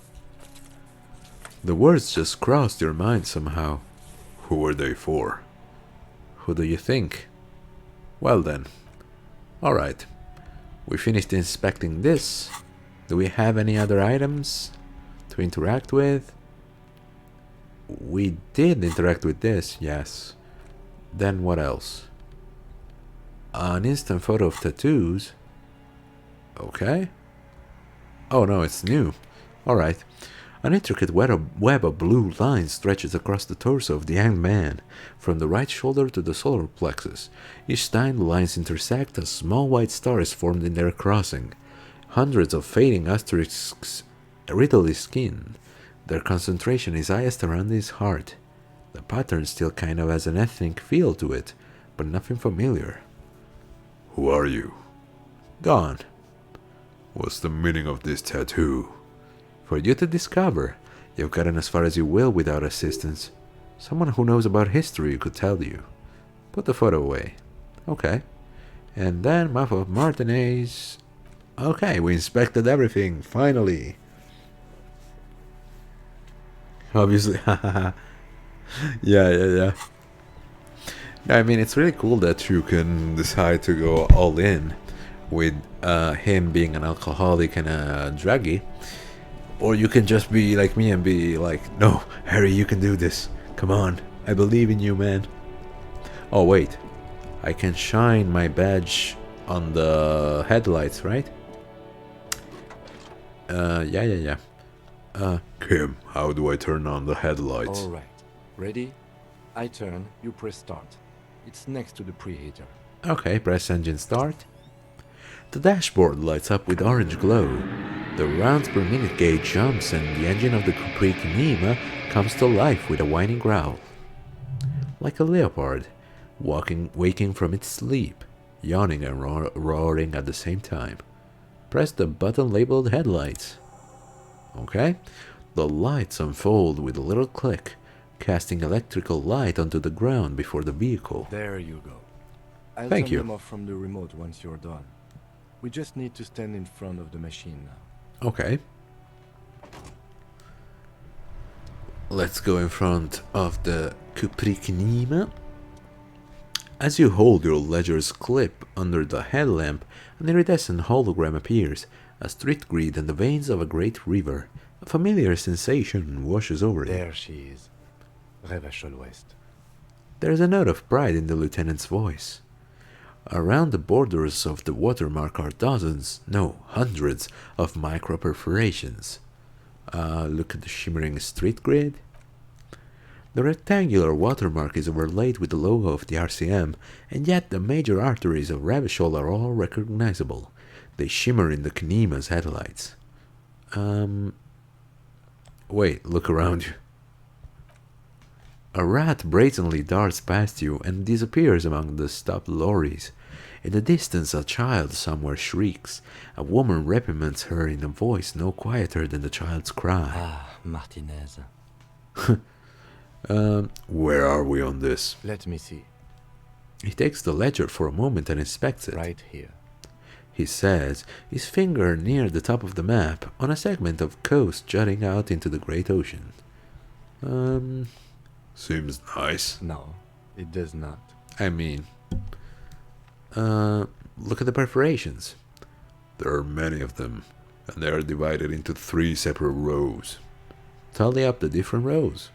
The words just crossed your mind somehow. Who are they for? Who do you think? Well then. Alright. We finished inspecting this. Do we have any other items to interact with? We did interact with this, yes. Then what else? An instant photo of tattoos. Okay. Oh no, it's new. Alright. An intricate web of blue lines stretches across the torso of the young man, from the right shoulder to the solar plexus. Each time the lines intersect, a small white star is formed in their crossing. Hundreds of fading asterisks riddle his skin. Their concentration is highest around his heart. The pattern still kind of has an ethnic feel to it, but nothing familiar. Who are you? Gone. What's the meaning of this tattoo? For you to discover. You've gotten as far as you will without assistance. Someone who knows about history could tell you. Put the photo away. Okay. And then map of Martinez. Okay, we inspected everything, finally. Obviously, yeah. I mean, it's really cool that you can decide to go all in with him being an alcoholic and a druggie. Or you can just be like me and be like, no, Harry, you can do this. Come on, I believe in you, man. Oh, wait. I can shine my badge on the headlights, right? Yeah. Kim, how do I turn on the headlights? Alright. Ready? I turn, you press start. It's next to the preheater. Okay, press engine start. The dashboard lights up with orange glow. The rounds per minute gauge jumps and the engine of the Capri Nima comes to life with a whining growl. like a leopard, waking from its sleep, yawning and roaring at the same time. Press the button labeled headlights. Okay? The lights unfold with a little click, casting electrical light onto the ground before the vehicle. There you go. I'll Thank turn you. them off from the remote once you're done. We just need to stand in front of the machine now. Okay. Let's go in front of the Kupriknima. As you hold your ledger's clip under the headlamp, an iridescent hologram appears, a street grid in the veins of a great river. A familiar sensation washes over you. There she is. Revachol West. There is a note of pride in the lieutenant's voice. Around the borders of the watermark are dozens, no, hundreds of micro-perforations. Look at the shimmering street grid. The rectangular watermark is overlaid with the logo of the RCM, and yet the major arteries of Revachol are all recognizable. They shimmer in the Knima's headlights. Wait, look around you. A rat brazenly darts past you and disappears among the stopped lorries. In the distance, a child somewhere shrieks. A woman reprimands her in a voice no quieter than the child's cry. Ah, Martinez. Where are we on this? Let me see. He takes the ledger for a moment and inspects it. Right here. He says, his finger near the top of the map, on a segment of coast jutting out into the great ocean. Seems nice. No, it does not. I mean, look at the perforations. There are many of them, and they are divided into 3 separate rows. Tally up the different rows.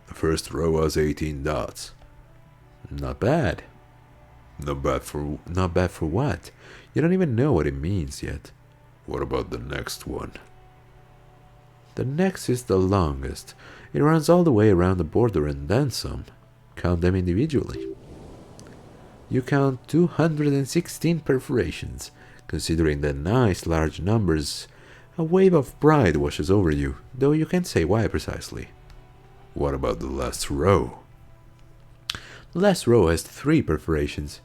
The first row has 18 dots. Not bad. Not bad for what? You don't even know what it means yet. What about the next one? The next is the longest. It runs all the way around the border and then some. Count them individually. You count 216 perforations. Considering the nice large numbers, a wave of pride washes over you, though you can't say why precisely. What about the last row? The last row has 3 perforations.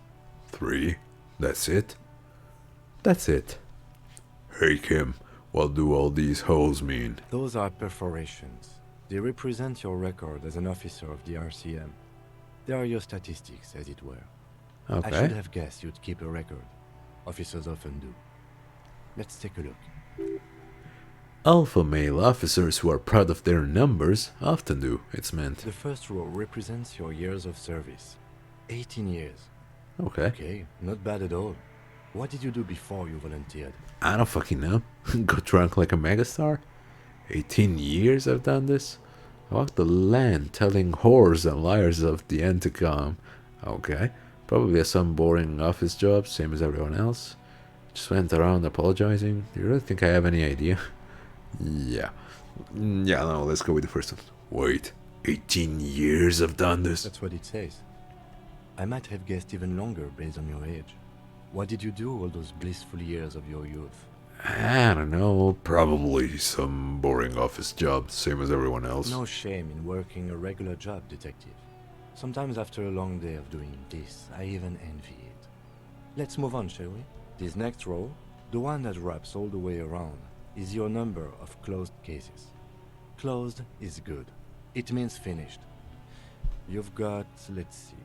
3? That's it? That's it. Hey Kim, what do all these holes mean? Those are perforations. They represent your record as an officer of the RCM. They are your statistics, as it were. I should Okay. have guessed you'd keep a record. Officers often do. Let's take a look. Alpha male officers who are proud of their numbers often do, it's meant. The first row represents your years of service. 18 years. Okay. Okay, not bad at all. What did you do before you volunteered? I don't fucking know. Got drunk like a megastar? 18 years I've done this? I walked the land telling whores and liars of the end to come. Okay. Probably some boring office job, same as everyone else. Just went around apologizing. Do you really think I have any idea? Yeah. Yeah, no, let's go with the first one. Wait, 18 years I've done this? That's what it says. I might have guessed even longer based on your age. What did you do all those blissful years of your youth? I don't know, probably some boring office job, same as everyone else. No shame in working a regular job, detective. Sometimes after a long day of doing this, I even envy it. Let's move on, shall we? This next row, the one that wraps all the way around, is your number of closed cases. Closed is good. It means finished. You've got, let's see.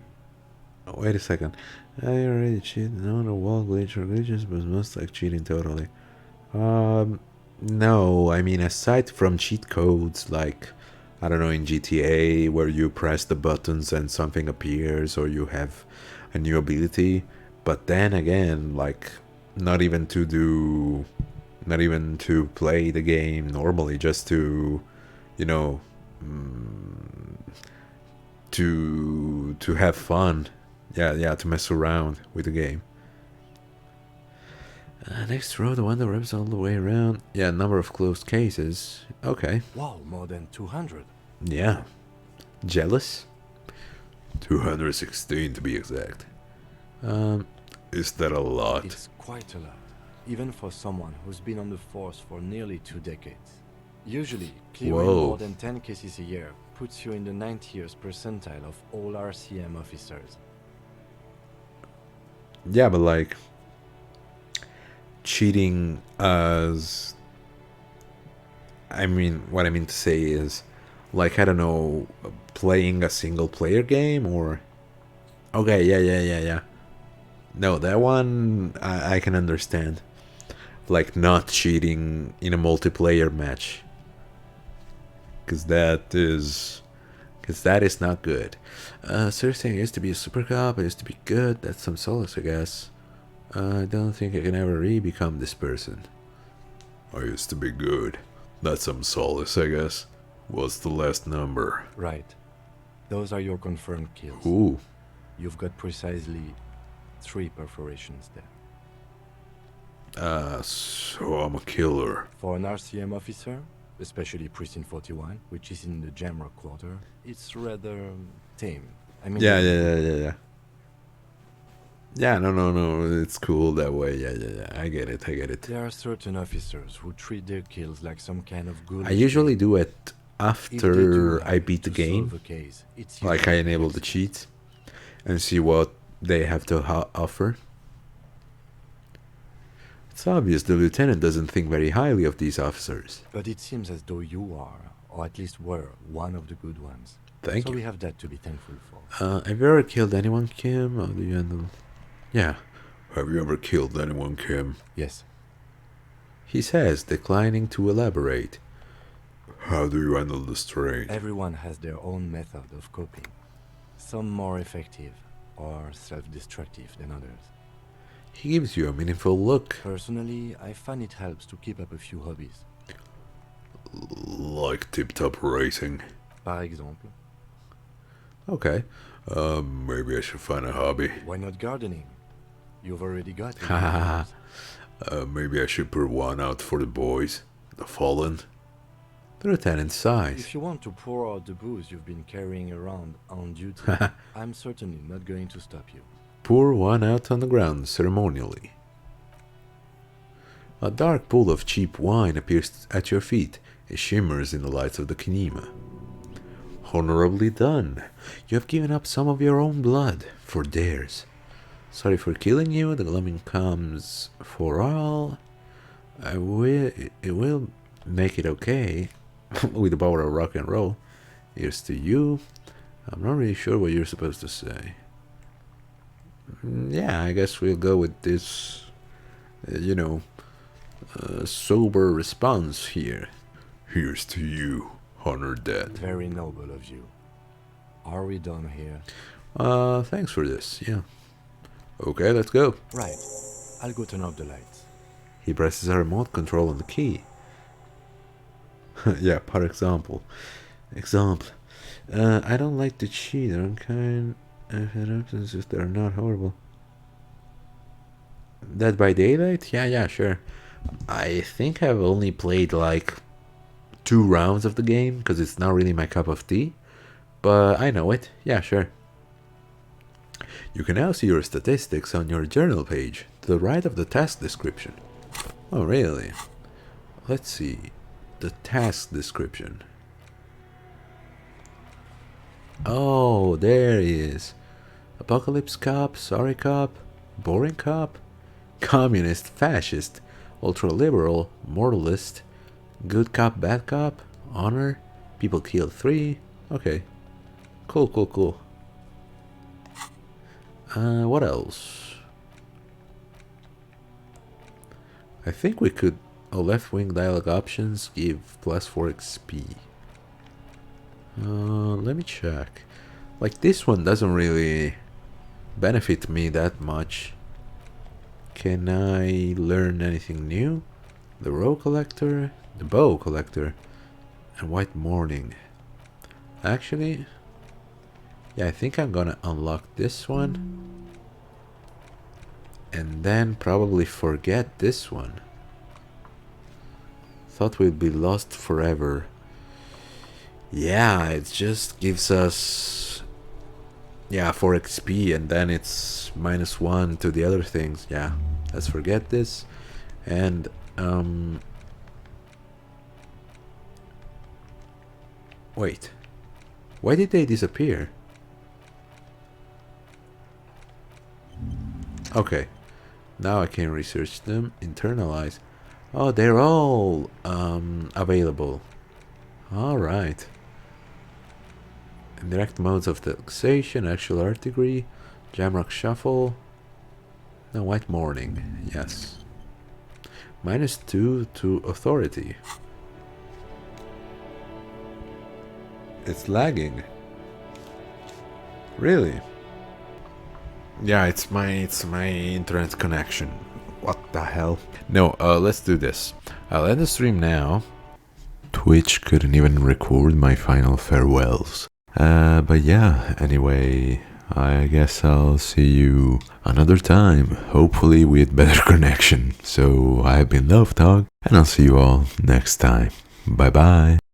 Oh, wait a second. I already cheated on a wall glitch or glitches, but must like cheating totally. No, I mean aside from cheat codes like, I don't know, in GTA where you press the buttons and something appears or you have a new ability, but then again, like not even to play the game normally, just to, you know, to have fun. Yeah, to mess around with the game. Next row, the one that wraps all the way around. Yeah, number of closed cases. Okay. Wow, more than 200. Yeah. Jealous? 216 to be exact. Is that a lot? It's quite a lot, even for someone who's been on the force for nearly 2 decades. Usually, clearing Whoa. more than 10 cases a year puts you in the 90th percentile of all RCM officers. Yeah, but like cheating as what I mean to say is, like, I don't know, playing a single player game or. Okay, yeah. No, that one I can understand. Like, not cheating in a multiplayer match. Because that is. Because that is not good. Seriously, I used to be a super cop, I used to be good, that's some solace, I guess. I don't think I can ever become this person. I used to be good. That's some solace, I guess. What's the last number? Right. Those are your confirmed kills. Ooh. You've got precisely 3 perforations there. So I'm a killer. For an RCM officer, especially Precinct 41, which is in the Jamrock Quarter, it's rather tame. I mean... Yeah. Yeah, no, it's cool that way. Yeah, I get it. There are certain officers who treat their kills like some kind of ghoulish I usually game. do it If they do after I beat the to solve game. a case, it's Like, I usually enable the cheats and see what they have to offer. It's obvious the lieutenant doesn't think very highly of these officers. But it seems as though you are, or at least were, one of the good ones. Thank so you. we have that to be thankful for. Have you ever killed anyone, Kim? How do you handle... Yeah. Have you ever killed anyone, Kim? Yes. He says, declining to elaborate. How do you handle the strain? Everyone has their own method of coping. Some more effective or self-destructive than others. He gives you a meaningful look. Personally, I find it helps to keep up a few hobbies. Like tip-top racing. Par exemple, Okay. Maybe I should find a hobby. why not gardening? You've already got it. Hahaha. Maybe I should pour one out for the boys. The fallen. The lieutenant sighs. If you want to pour out the booze you've been carrying around on duty, I'm certainly not going to stop you. Pour one out on the ground ceremonially. A dark pool of cheap wine appears at your feet. It shimmers in the lights of the kinema. Honorably done. You have given up some of your own blood for theirs. Sorry for killing you. The gloaming comes for all. It will make it okay. With the power of rock and roll. Here's to you. I'm not really sure what you're supposed to say. Yeah, I guess we'll go with this, sober response here. Here's to you, honor dead. Very noble of you. Are we done here? Thanks for this, yeah. Okay, let's go. Right. I'll go turn off the lights. He presses a remote control on the key. Yeah, par example. I don't like to cheat. I'm kind of happens if they're not horrible. Dead by Daylight? Yeah, sure. I think I've only played like 2 rounds of the game because it's not really my cup of tea. But I know it. Yeah, sure. You can now see your statistics on your journal page to the right of the task description. Oh, really? Let's see. The task description. Oh, there he is. Apocalypse cop, sorry cop, boring cop, communist, fascist, ultra-liberal, moralist, good cop, bad cop, honor, people killed 3. Okay. Cool. What else? I think we could... left-wing dialogue options give +4 XP. Let me check. Like, this one doesn't really benefit me that much. Can I learn anything new? The row collector, the bow collector, and white morning. Actually, yeah, I think I'm gonna unlock this one. And then probably forget this one. Thought we'd be lost forever. Yeah, it just gives us 4 XP and then it's -1 to the other things. Yeah, let's forget this. And wait. Why did they disappear? Okay, now I can research them, internalize. Oh, they're all available. Alright. Indirect modes of taxation, actual art degree, Jamrock Shuffle. No, White Morning, yes. -2 to authority. It's lagging. Really? Yeah, it's my internet connection. What the hell? No, let's do this. I'll end the stream now. Twitch couldn't even record my final farewells. But yeah, anyway, I guess I'll see you another time, hopefully with better connection. So I've been Love Dog, and I'll see you all next time. Bye bye.